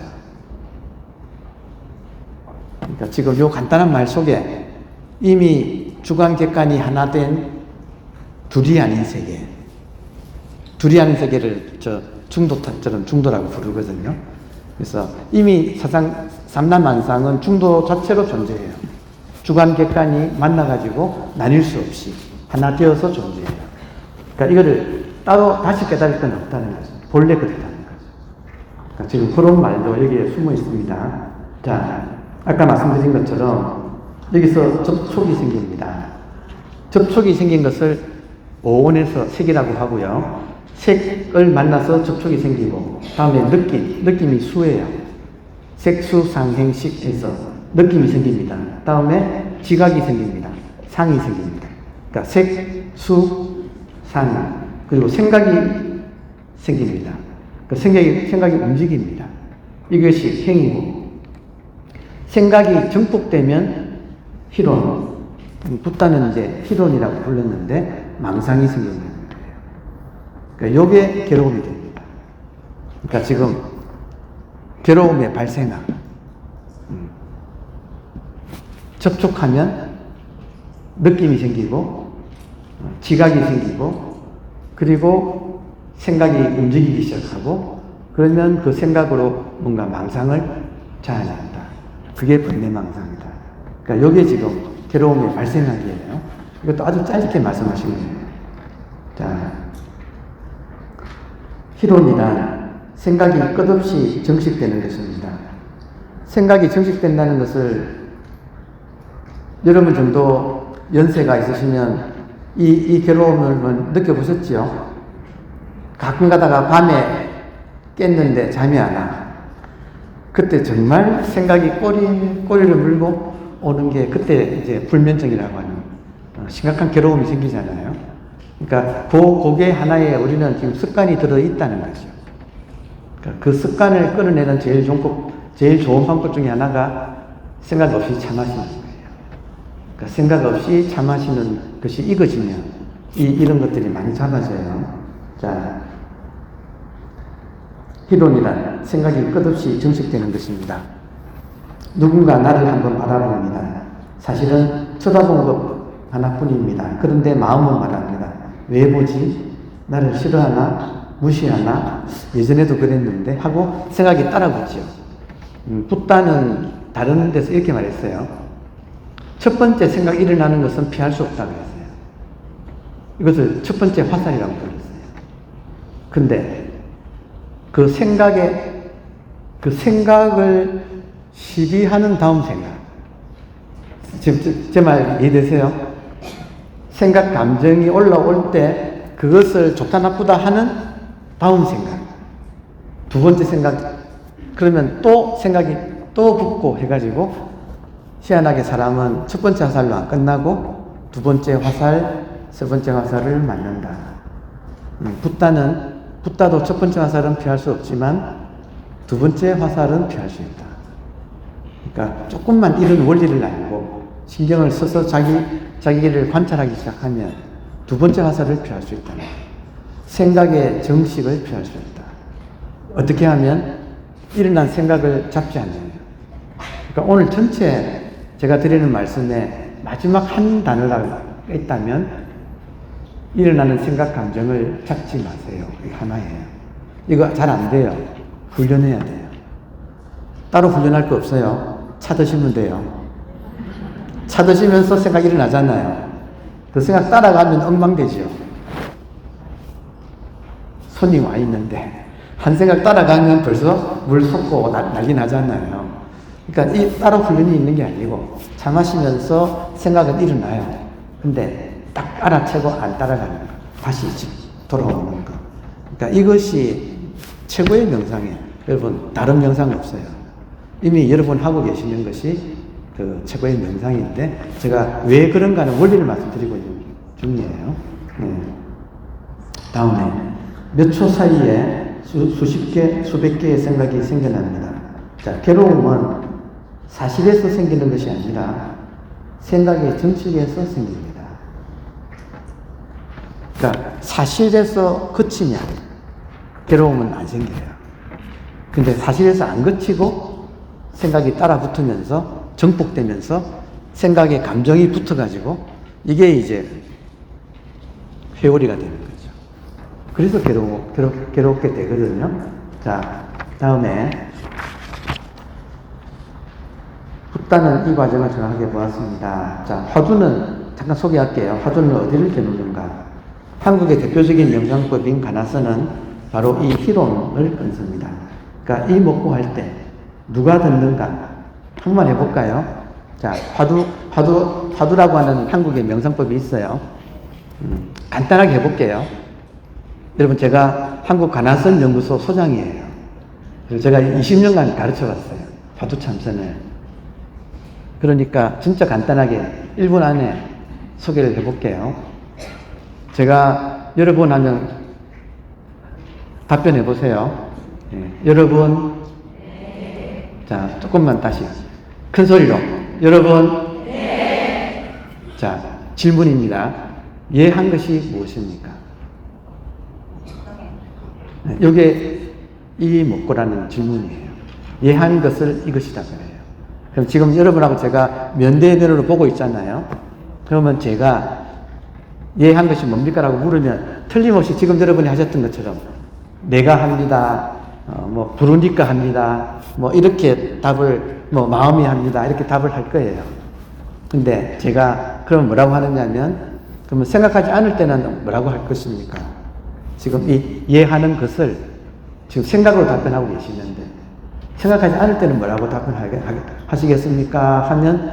그러니까 지금 요 간단한 말 속에 이미 주관 객관이 하나 된 둘이 아닌 세계, 둘이 아닌 세계를 중도처럼 중도라고 부르거든요. 그래서 이미 사상 삼라만상은 중도 자체로 존재해요. 주관 객관이 만나가지고 나뉠 수 없이 하나 되어서 존재해요. 그러니까 이거를 따로 다시 깨달을 건 없다는 거죠. 본래 그렇다는 거죠. 그러니까 지금 그런 말도 여기에 숨어 있습니다. 자, 아까 말씀드린 것처럼 여기서 접촉이 생깁니다. 접촉이 생긴 것을 오온에서 색이라고 하고요. 색을 만나서 접촉이 생기고 다음에 느낌이 수예요. 색수상행식에서 느낌이 생깁니다. 다음에 지각이 생깁니다. 상이 생깁니다. 그러니까 색, 수, 상 그리고 생각이 생깁니다. 그 생각이 움직입니다. 이것이 행이고 생각이 정복되면 희론, 붓다는 이제 희론이라고 불렀는데 망상이 생기는 거예요. 그러니까 요게 괴로움이 됩니다. 그러니까 지금 괴로움의 발생학. 접촉하면 느낌이 생기고 지각이 생기고 그리고 생각이 움직이기 시작하고 그러면 그 생각으로 뭔가 망상을 자아낸다. 그게 번뇌망상이다. 그러니까 이게 지금 괴로움의 발생학이에요. 이것도 아주 짧게 말씀하신 거예요. 자, 희론이란 생각이 끝없이 정식되는 것입니다. 생각이 정식된다는 것을 여러분 정도 연세가 있으시면 이 괴로움을 느껴보셨지요? 가끔 가다가 밤에 깼는데 잠이 안 와. 그때 정말 생각이 꼬리를 물고 오는 게 그때 이제 불면증이라고 하는 심각한 괴로움이 생기잖아요. 그러니까 그게 하나의 우리는 지금 습관이 들어있다는 거죠. 그러니까 그 습관을 끌어내는 제일 좋은 방법 중에 하나가 생각 없이 차 마시는 거예요. 그러니까 생각 없이 차 마시는 것이 익어지면 이런 것들이 많이 잡아져요. 자, 희론이란 생각이 끝없이 정식되는 것입니다. 누군가 나를 한번 바라봅니다. 사실은 쳐다본 것 하나뿐입니다. 그런데 마음은 말합니다. 왜 보지? 나를 싫어하나? 무시하나? 예전에도 그랬는데 하고 생각이 따라붙죠. 붓다는 다른 데서 이렇게 말했어요. 첫 번째 생각 일어나는 것은 피할 수 없다고 했어요. 이것을 첫 번째 화살이라고 불렀어요. 근데 그 생각을 시비하는 다음 지금 제 말 이해되세요? 생각, 감정이 올라올 때 그것을 좋다 나쁘다 하는 다음 생각, 두 번째 생각, 그러면 또 생각이 또 붙고 해가지고 희한하게 사람은 첫 번째 화살로 안 끝나고 두 번째 화살, 세 번째 화살을 맞는다. 붓다도 첫 번째 화살은 피할 수 없지만 두 번째 화살은 피할 수 있다. 그러니까 조금만 이런 원리를 알고 신경을 써서 자기를 관찰하기 시작하면 두 번째 화살을 피할 수 있다. 생각의 정식을 피할 수 있다. 어떻게 하면 일어난 생각을 잡지 않느냐. 그러니까 오늘 전체 제가 드리는 말씀에 마지막 한 단어가 있다면 일어나는 생각, 감정을 잡지 마세요. 이거 하나예요. 이거 잘 안 돼요. 훈련해야 돼요. 따로 훈련할 거 없어요. 차 드시면 돼요. 차 드시면서 생각이 일어나잖아요. 그 생각 따라가면 엉망되죠. 손님 와 있는데 한 생각 따라가면 벌써 물 솟고 난리 나잖아요. 그러니까 이 따로 훈련이 있는 게 아니고 차 마시면서 생각은 일어나요. 근데 딱 알아채고 안 따라가는 거. 다시 집 돌아오는 거. 그러니까 이것이 최고의 명상이에요. 여러분 다른 명상은 없어요. 이미 여러분 하고 계시는 것이 그 최고의 명상인데 제가 왜 그런가 하는 원리를 말씀드리고 있는 중이에요. 다음에 몇 초 사이에 수십 개, 수백 개의 생각이 생겨납니다. 자, 괴로움은 사실에서 생기는 것이 아니라 생각의 정식에서 생깁니다. 그러니까 사실에서 그치면 괴로움은 안 생겨요. 근데 사실에서 안 그치고 생각이 따라 붙으면서 정복되면서 생각에 감정이 붙어가지고 이게 이제 회오리가 되는 거죠. 그래서 괴롭게 되거든요. 자, 다음에 붓다는 이 과정을 정확하게 보았습니다. 자, 화두는 잠깐 소개할게요. 화두는 어디를 겨누는가? 한국의 대표적인 명상법인 가나서는 바로 이 희론을 끊습니다. 그러니까 이 먹고 할 때 누가 듣는가? 한번 해볼까요? 자, 화두라고 하는 한국의 명상법이 있어요. 간단하게 해볼게요. 여러분, 제가 한국 가나선 연구소 소장이에요. 그래서 제가 20년간 가르쳐 봤어요. 화두 참선을. 그러니까 진짜 간단하게 1분 안에 소개를 해볼게요. 제가 여러분 하면 답변해 보세요. 여러분, 자, 조금만 다시 큰 소리로 여러분, 자, 질문입니다. 예한 것이 무엇입니까? 이게 이 먹고라는 질문이에요. 예한 것을 이것이다 그래요. 그럼 지금 여러분하고 제가 면대면으로 보고 있잖아요. 그러면 제가 예한 것이 뭡니까? 라고 물으면 틀림없이 지금 여러분이 하셨던 것처럼 내가 합니다. 뭐 부르니까 합니다. 뭐 이렇게 답을 마음이 합니다. 이렇게 답을 할 거예요. 근데 제가 그러면 뭐라고 하느냐면 그러면 생각하지 않을 때는 뭐라고 할 것입니까? 지금 이 예하는 것을 지금 생각으로 답변하고 계시는데 생각하지 않을 때는 뭐라고 답변하시겠습니까? 하면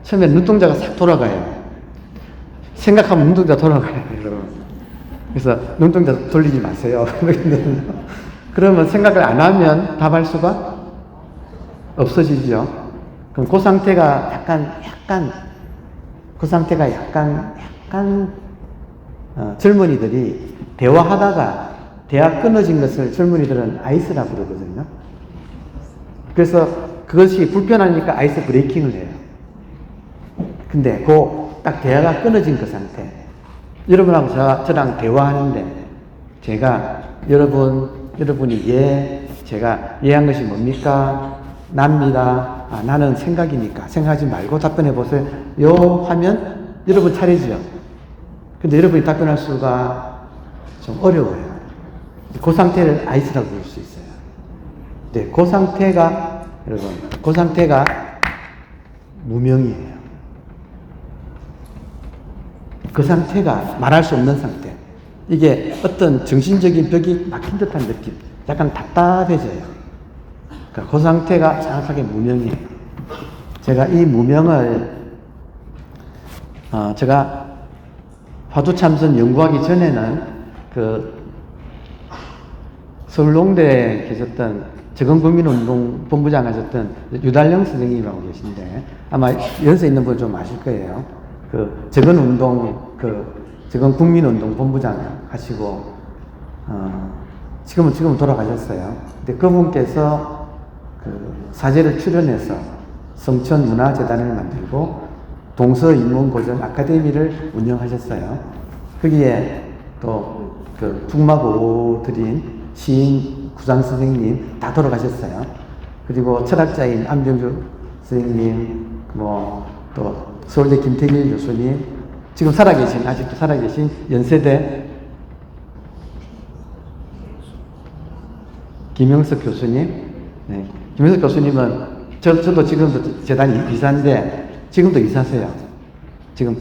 처음에 눈동자가 싹 돌아가요. 생각하면 눈동자 돌아가요. 그래서 눈동자 돌리지 마세요. 그러면 생각을 안 하면 답할 수가 없어지죠. 그럼 그 상태가 젊은이들이 대화하다가 대화 끊어진 것을 젊은이들은 아이스라 부르거든요. 그래서 그것이 불편하니까 아이스 브레이킹을 해요. 근데 딱 대화가 끊어진 그 상태. 여러분하고 저랑 대화하는데 제가 여러분이 제가 예한 것이 뭡니까? 납니다. 나는 생각이니까 생각하지 말고 답변해 보세요. 하면 여러분 차례죠. 근데 여러분이 답변할 수가 좀 어려워요. 그 상태를 아이스라고 부를 수 있어요. 네, 그 상태가 무명이에요. 그 상태가 말할 수 없는 상태. 이게 어떤 정신적인 벽이 막힌 듯한 느낌. 약간 답답해져요. 그러니까 그 상태가 정확하게 무명이에요. 제가 이 무명을 제가 화두참선 연구하기 전에는 서울농대에 계셨던 적응국민운동 본부장 하셨던 유달령 선생님이라고 계신데 아마 연세 있는 분 좀 아실 거예요. 적응국민운동 본부장 하시고 지금은 돌아가셨어요. 근데 그분께서 사제를 출연해서 성천문화재단을 만들고 동서인문고전 아카데미를 운영하셨어요. 거기에 또 북마고들인 시인 구장 선생님 다 돌아가셨어요. 그리고 철학자인 안병주 선생님, 또 서울대 김태길 교수님, 지금 아직도 살아계신 연세대 김영석 교수님. 네. 김영석 교수님은 저도 지금도 재단 이사인데 지금도 이사세요. 지금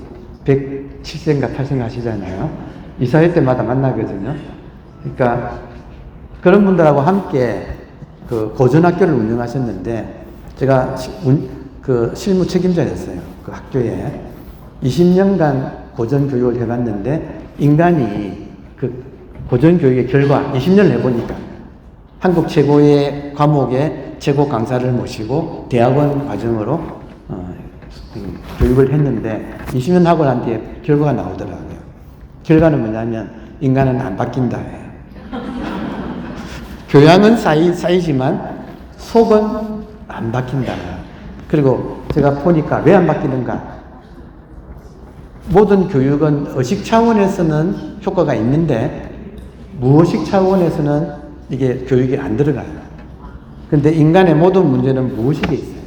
107세인가 8세인가 하시잖아요. 이사회 때마다 만나거든요. 그러니까 그런 분들하고 함께 고전학교를 운영하셨는데 제가 실무 책임자였어요. 그 학교에 20년간 고전교육을 해봤는데 인간이 고전교육의 결과 20년을 해보니까 한국 최고의 과목의 최고 강사를 모시고 대학원 과정으로 교육을 했는데 20년 하고 난 뒤에 결과가 나오더라고요. 결과는 뭐냐면 인간은 안 바뀐다. 교양은 쌓이지만 속은 안 바뀐다. 그리고 제가 보니까 왜 안 바뀌는가? 모든 교육은 의식 차원에서는 효과가 있는데 무의식 차원에서는 이게 교육이 안 들어가요. 근데 인간의 모든 문제는 무의식에 있어요.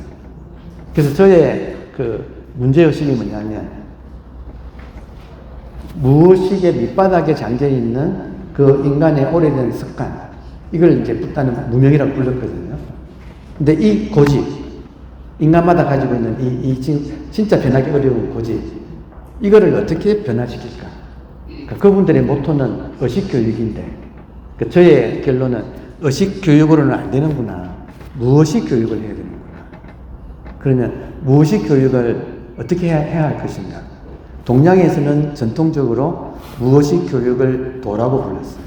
그래서 저의 문제의식이 뭐냐면 무의식의 밑바닥에 잠겨있는 인간의 오래된 습관, 이걸 이제 불타는 무명이라고 불렀거든요. 근데 이 고집, 인간마다 가지고 있는 이 진짜 변하기 어려운 고집, 이거를 어떻게 변화시킬까? 그분들의 모토는 의식교육인데, 저의 결론은 의식교육으로는 안 되는구나. 무의식 교육을 해야 되는구나. 그러면 무의식 교육을 어떻게 해야 할 것인가? 동양에서는 전통적으로 무의식 교육을 도라고 불렀어요.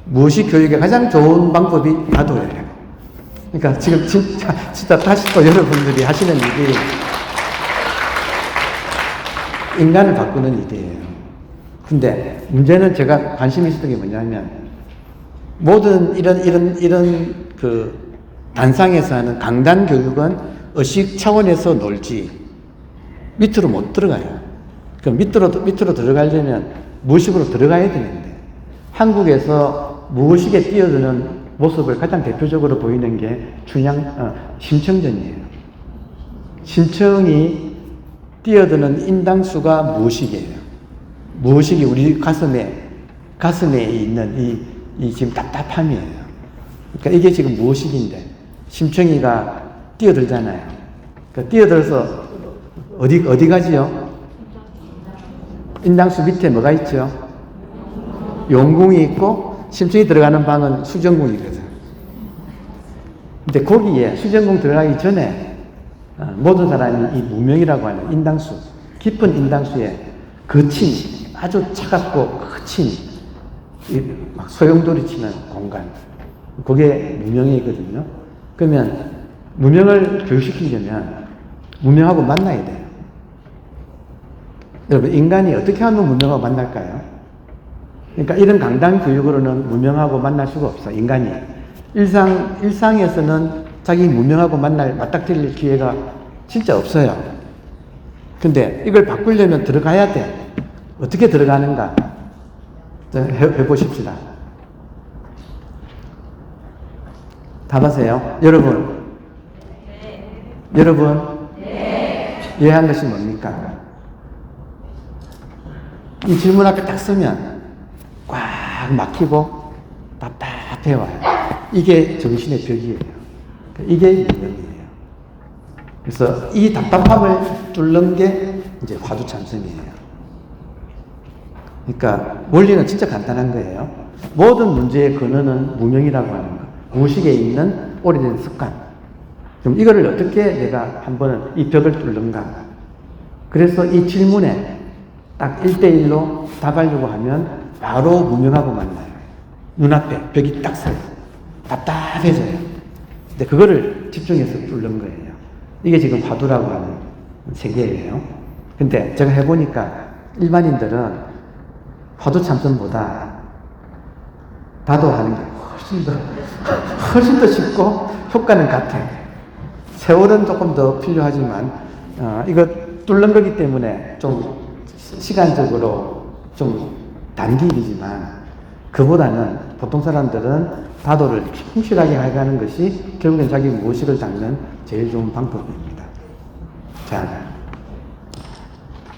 무의식 교육의 가장 좋은 방법이 다도예요. 그러니까 지금 진짜 다시 또 여러분들이 하시는 일이 인간을 바꾸는 일이에요. 근데 문제는 제가 관심 있었던 게 뭐냐면 모든 이런 단상에서 하는 강단 교육은 의식 차원에서 놀지 밑으로 못 들어가요. 그럼 밑으로 들어가려면 무의식으로 들어가야 되는데 한국에서 무의식에 뛰어드는 모습을 가장 대표적으로 보이는 게 심청전이에요. 심청이 뛰어드는 인당수가 무의식이에요. 무의식이 우리 가슴에 있는 이 지금 답답함이에요. 그러니까 이게 지금 무의식인데 심청이가 뛰어들잖아요. 그러니까 뛰어들어서 어디 가지요? 인당수 밑에 뭐가 있죠? 용궁이 있고 심청이 들어가는 방은 수정궁이거든. 근데 거기에 수정궁 들어가기 전에 모든 사람이 이 무명이라고 하는 인당수, 깊은 인당수에 거친, 아주 차갑고 거친 막 소용돌이 치는 공간, 그게 무명이거든요. 그러면 무명을 교육시키려면 무명하고 만나야 돼요. 여러분, 인간이 어떻게 하면 무명하고 만날까요? 그러니까 이런 강단 교육으로는 무명하고 만날 수가 없어, 인간이. 일상에서는 자기 무명하고 맞닥뜨릴 기회가 진짜 없어요. 근데 이걸 바꾸려면 들어가야 돼. 어떻게 들어가는가? 해보십시다. 답하세요. 여러분. 이해한 것이 뭡니까? 이 질문 앞에 딱 쓰면 꽉 막히고 답답해 와요. 이게 정신의 벽이에요. 이게 유명이에요. 그래서 이 답답함을 뚫는 게 이제 화두참선이에요. 그러니까 원리는 진짜 간단한 거예요. 모든 문제의 근원은 무명이라고 하는 거. 무의식에 있는 오래된 습관. 그럼 이거를 어떻게 내가 한번 이 벽을 뚫는가? 그래서 이 질문에 딱 1대1로 답하려고 하면 바로 무명하고 만나요. 눈앞에 벽이 딱 서요. 답답해져요. 근데 그거를 집중해서 뚫는 거예요. 이게 지금 화두라고 하는 세계예요. 근데 제가 해보니까 일반인들은 화두 참선보다 다도하는 게 훨씬 더 쉽고 효과는 같아요. 세월은 조금 더 필요하지만 이거 뚫는 거기 때문에 좀 시간적으로 좀 단기 일이지만 그보다는 보통 사람들은 다도를 충실하게 해가는 것이 결국엔 자기 무의식을 닦는 제일 좋은 방법입니다. 자,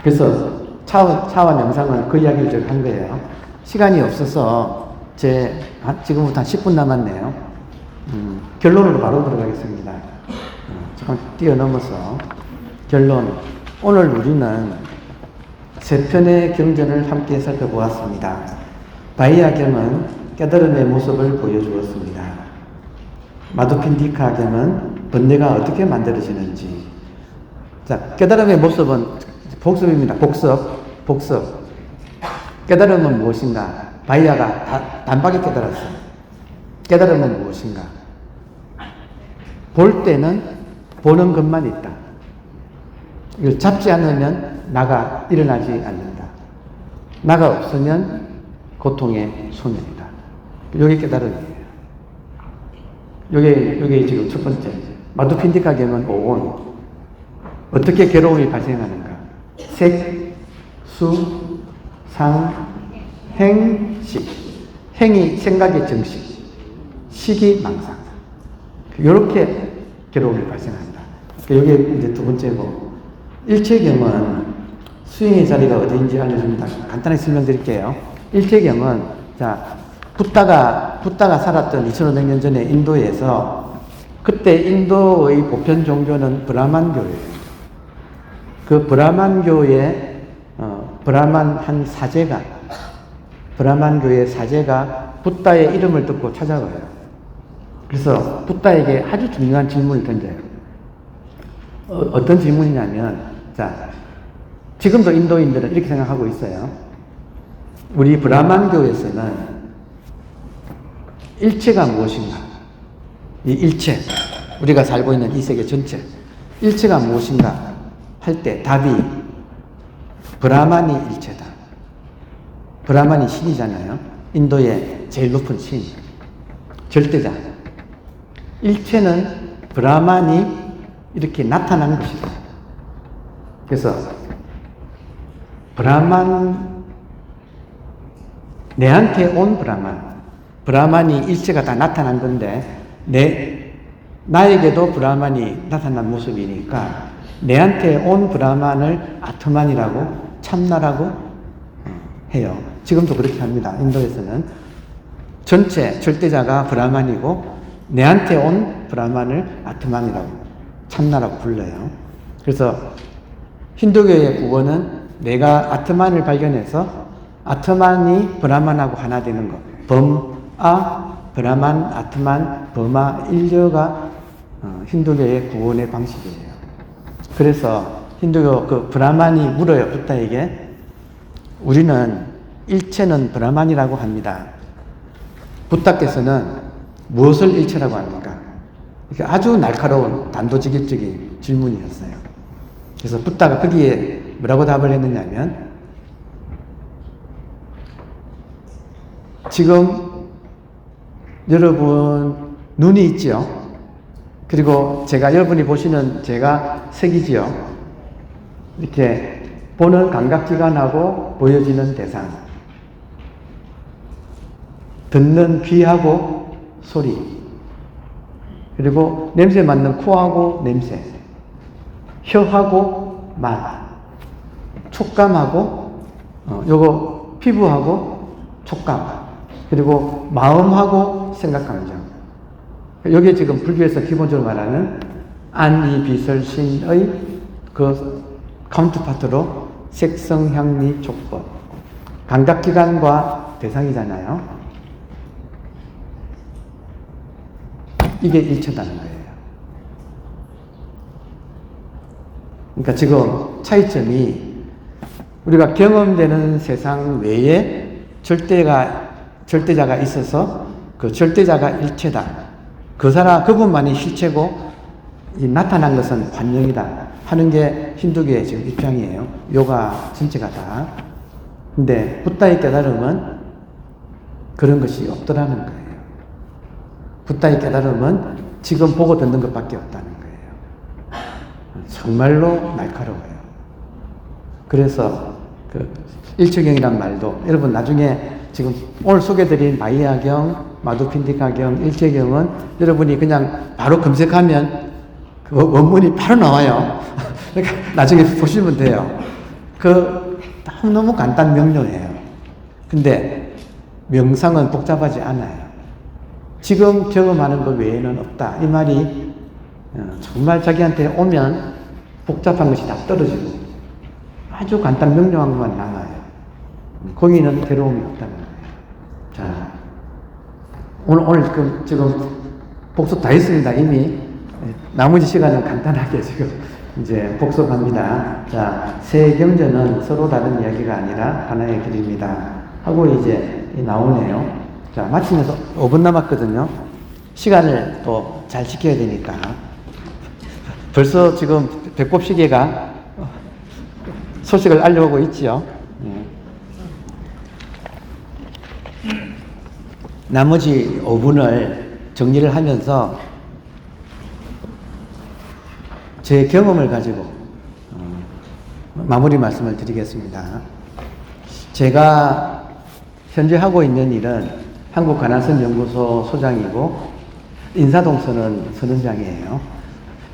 그래서 차원 영상은 그 이야기를 제가 한 거예요. 시간이 없어서 지금부터 한 10분 남았네요. 결론으로 바로 들어가겠습니다. 잠깐 뛰어넘어서 결론. 오늘 우리는 세 편의 경전을 함께 살펴보았습니다. 바이아경은 깨달음의 모습을 보여주었습니다. 마두핀디카경은 번뇌가 어떻게 만들어지는지. 자, 깨달음의 모습은 복습입니다. 복습. 깨달음은 무엇인가? 바이아가 단박에 깨달았어요. 깨달음은 무엇인가? 볼 때는 보는 것만 있다. 이걸 잡지 않으면 나가 일어나지 않는다. 나가 없으면 고통의 소멸이다. 이게 깨달음이에요. 이게 지금 첫 번째. 마두핀디카경은 오온. 어떻게 괴로움이 발생하는가? 색, 수, 상, 행, 식. 행이 생각의 정식, 식이 망상. 이렇게 괴로움이 발생한다. 이게 이제 두 번째고, 일체경은 수행의 자리가 어디인지 알려줍니다. 간단하게 설명드릴게요. 일체경은, 자, 붓다가 살았던 2500년 전에 인도에서, 그때 인도의 보편 종교는 브라만교예요. 그 브라만교의, 브라만교의 사제가 붓다의 이름을 듣고 찾아와요. 그래서 붓다에게 아주 중요한 질문을 던져요. 어떤 질문이냐면, 자, 지금도 인도인들은 이렇게 생각하고 있어요. 우리 브라만교에서는 일체가 무엇인가? 이 일체, 우리가 살고 있는 이 세계 전체, 일체가 무엇인가 할 때 답이 브라만이 일체다. 브라만이 신이잖아요. 인도의 제일 높은 신, 절대자. 일체는 브라만이 이렇게 나타난 것이다. 그래서 브라만, 내한테 온 브라만이 일체가 다 나타난 건데 나에게도 브라만이 나타난 모습이니까 내한테 온 브라만을 아트만이라고, 참나라고 해요. 지금도 그렇게 합니다. 인도에서는 전체 절대자가 브라만이고 내한테 온 브라만을 아트만이라고, 참나라고 불러요. 그래서 힌두교의 구원은 내가 아트만을 발견해서 아트만이 브라만하고 하나 되는 것. 브라만, 아트만, 범아, 인려가 힌두교의 구원의 방식이에요. 그래서 힌두교 그 브라만이 물어요, 붓다에게. 우리는 일체는 브라만이라고 합니다. 붓다께서는 무엇을 일체라고 합니까? 이게 아주 날카로운 단도직입적인 질문이었어요. 그래서 붓다가 거기에 뭐라고 답을 했느냐면, 지금 여러분 눈이 있죠? 그리고 여러분이 보시는 제가 색이지요? 이렇게 보는 감각기관하고 보여지는 대상, 듣는 귀하고 소리, 그리고 냄새 맡는 코하고 냄새, 혀하고 맛, 촉감하고 요거 피부하고 촉감, 그리고 마음하고 생각 감정. 여기에 지금 불교에서 기본적으로 말하는 안이비설신의 그 카운트파트로 색성, 향미, 촉법. 감각기관과 대상이잖아요. 이게 일체다는 거예요. 그러니까 지금 차이점이 우리가 경험되는 세상 외에 절대자가 있어서 그 절대자가 일체다. 그분만이 실체고 나타난 것은 관념이다 하는 게 힌두교의 지금 입장이에요. 요가 전체가 다. 근데 붓다의 깨달음은 그런 것이 없더라는 거예요. 붓다의 깨달음은 지금 보고 듣는 것밖에 없다는 거예요. 정말로 날카로워요. 그래서 그 일체경이란 말도 여러분 나중에 지금 오늘 소개드린 마이야경, 마두핀디카경, 일체경은 여러분이 그냥 바로 검색하면 그 원문이 바로 나와요. 그러니까 나중에 보시면 돼요. 너무 간단 명료해요. 근데 명상은 복잡하지 않아요. 지금 경험하는 것 외에는 없다. 이 말이 정말 자기한테 오면 복잡한 것이 다 떨어지고 아주 간단 명료한 것만 남아요. 거기는 괴로움이 없다는 거예요. 자, 오늘 지금 복습 다 했습니다. 이미 나머지 시간은 간단하게 지금 이제 복습합니다. 자, 세 경전은 서로 다른 이야기가 아니라 하나의 길입니다. 하고 이제 나오네요. 자, 마치면서 5분 남았거든요. 시간을 또 잘 지켜야 되니까. 벌써 지금 배꼽시계가 소식을 알려오고 있지요. 나머지 5분을 정리를 하면서 제 경험을 가지고 마무리 말씀을 드리겠습니다. 제가 현재 하고 있는 일은 한국가나선연구소 소장이고 인사동선언 선언장이에요.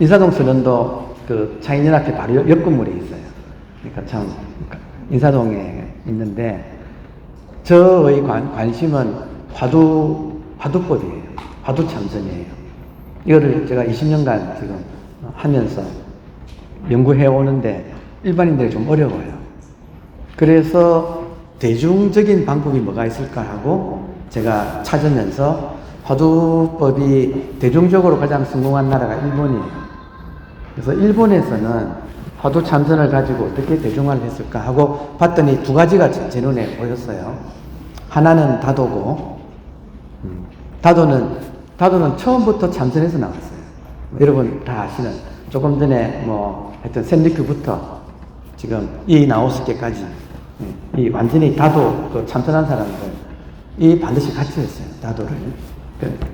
인사동선언도 그 차인연학교 바로 옆 건물에 있어요. 그러니까 참 인사동에 있는데 저의 관심은 화두법이에요. 화두참선이에요. 이거를 제가 20년간 지금 하면서 연구해 오는데 일반인들이 좀 어려워요. 그래서 대중적인 방법이 뭐가 있을까 하고 제가 찾으면서 화두법이 대중적으로 가장 성공한 나라가 일본이에요. 그래서 일본에서는 화두 참선을 가지고 어떻게 대중화를 했을까 하고 봤더니 두 가지가 제 눈에 보였어요. 하나는 다도고, 다도는 처음부터 참선에서 나왔어요. 여러분 다 아시는, 조금 전에 하여튼 센리큐부터 지금 이 나오스케까지 이 완전히 다도 그 참선한 사람들 이 반드시 같이 했어요. 다도를.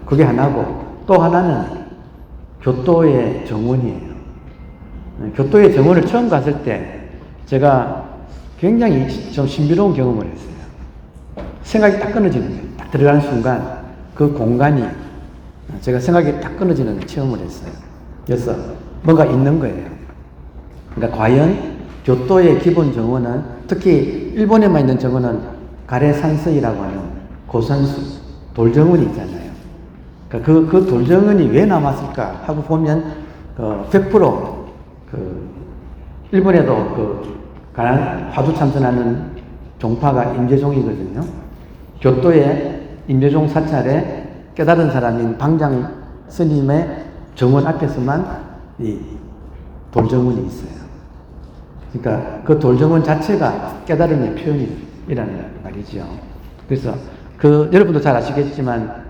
그게 하나고, 또 하나는 교토의 정원이에요. 교토의 정원을 처음 갔을 때 제가 굉장히 좀 신비로운 경험을 했어요. 생각이 딱 끊어지는 거예요. 딱 들어가는 순간 그 공간이 제가 생각이 딱 끊어지는 체험을 했어요. 그래서 뭔가 있는 거예요. 그러니까 과연 교토의 기본 정원은, 특히 일본에만 있는 정원은 가레산서이라고 하는 고산수 돌정원이 있잖아요. 그러니까 그 돌정원이 왜 남았을까 하고 보면 100% 일본에도 화두 참선하는 종파가 임재종이거든요. 교토의 임재종 사찰에 깨달은 사람인 방장 스님의 정원 앞에서만 이 돌정원이 있어요. 그러니까 그 돌정원 자체가 깨달음의 표현이라는 말이죠. 그래서 여러분도 잘 아시겠지만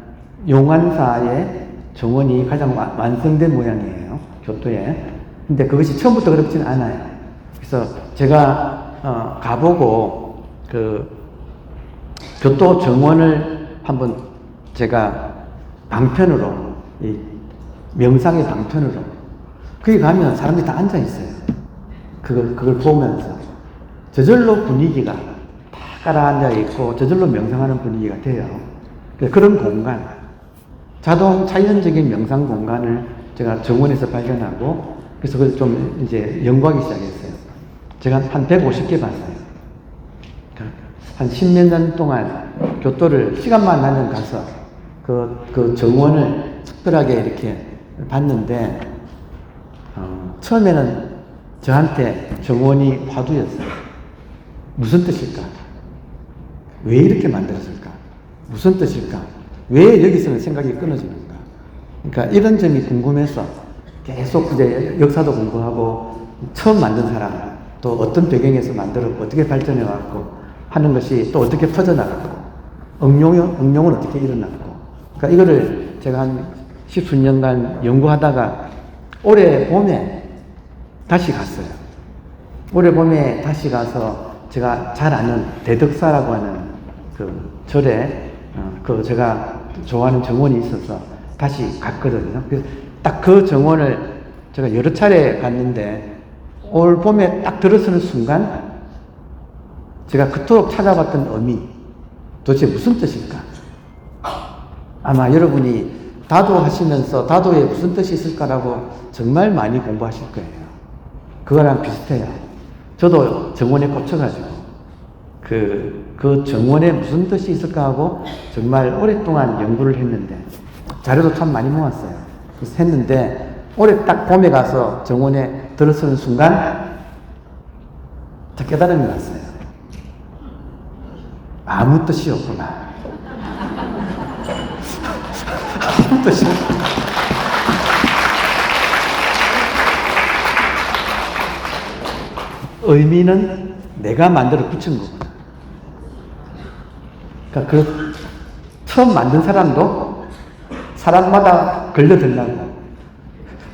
용안사의 정원이 가장 완성된 모양이에요. 교토에. 근데 그것이 처음부터 그렇지는 않아요. 그래서 제가 가보고 교토 정원을 한번 제가 방편으로, 이 명상의 방편으로, 거기 가면 사람들이 다 앉아 있어요. 그걸 보면서 저절로 분위기가 다 깔아앉아 있고 저절로 명상하는 분위기가 돼요. 그런 공간, 자연적인 명상 공간을 제가 정원에서 발견하고, 그래서 그걸 좀 이제 연구하기 시작했어요. 제가 한 150개 봤어요. 한 10몇 년 동안 교토를 시간만 나면 가서 그 정원을 특별하게 이렇게 봤는데, 처음에는 저한테 정원이 화두였어요. 무슨 뜻일까? 왜 이렇게 만들었을까? 무슨 뜻일까? 왜 여기서는 생각이 끊어지는가? 그러니까 이런 점이 궁금해서 계속 이제 역사도 공부하고 처음 만든 사람, 또 어떤 배경에서 만들었고 어떻게 발전해왔고 하는 것이 또 어떻게 퍼져나갔고 응용은 어떻게 일어났고, 그러니까 이거를 제가 한 10수년간 연구하다가 올해 봄에 다시 갔어요. 올해 봄에 다시 가서 제가 잘 아는 대덕사라고 하는 그 절에 그 제가 좋아하는 정원이 있어서 다시 갔거든요. 그래서 딱 그 정원을 제가 여러 차례 갔는데 올 봄에 딱 들어서는 순간 제가 그토록 찾아봤던 의미, 도대체 무슨 뜻일까? 아마 여러분이 다도 하시면서 다도에 무슨 뜻이 있을까라고 정말 많이 공부하실 거예요. 그거랑 비슷해요. 저도 정원에 꽂혀가지고 그 정원에 무슨 뜻이 있을까 하고 정말 오랫동안 연구를 했는데 자료도 참 많이 모았어요. 그래서 했는데 올해 딱 봄에 가서 정원에 들어서는 순간 다 깨달음이 왔어요. 아무 뜻이 없구나. 아무 뜻이 없구나. 의미는 내가 만들어 붙인 거구나. 그러니까 처음 만든 사람도 사람마다 걸려들라고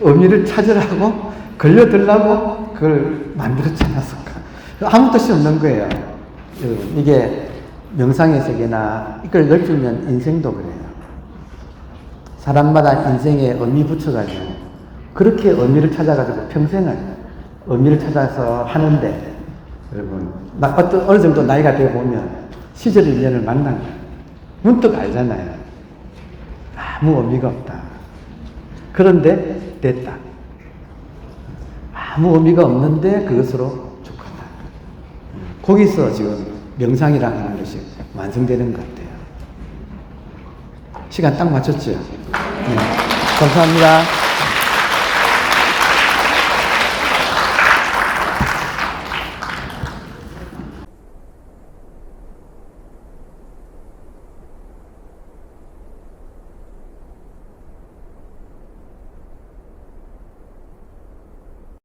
의미를 찾으라고 걸려들라고 그걸 만들었지 않았을까. 아무 뜻이 없는 거예요. 이게 명상의 세계나 이걸 넓히면 인생도 그래요. 사람마다 인생에 의미 붙여가지고 그렇게 의미를 찾아가지고 평생을 의미를 찾아서 하는데, 여러분 어느 정도 나이가 되어 보면 시절 인연을 만난 문득 알잖아요. 아무 의미가 없다. 그런데 됐다. 아무 의미가 없는데 그것으로 족하다. 거기서 지금 명상이라는 것이 완성되는 것 같아요. 시간 딱 맞췄죠? 네. 감사합니다.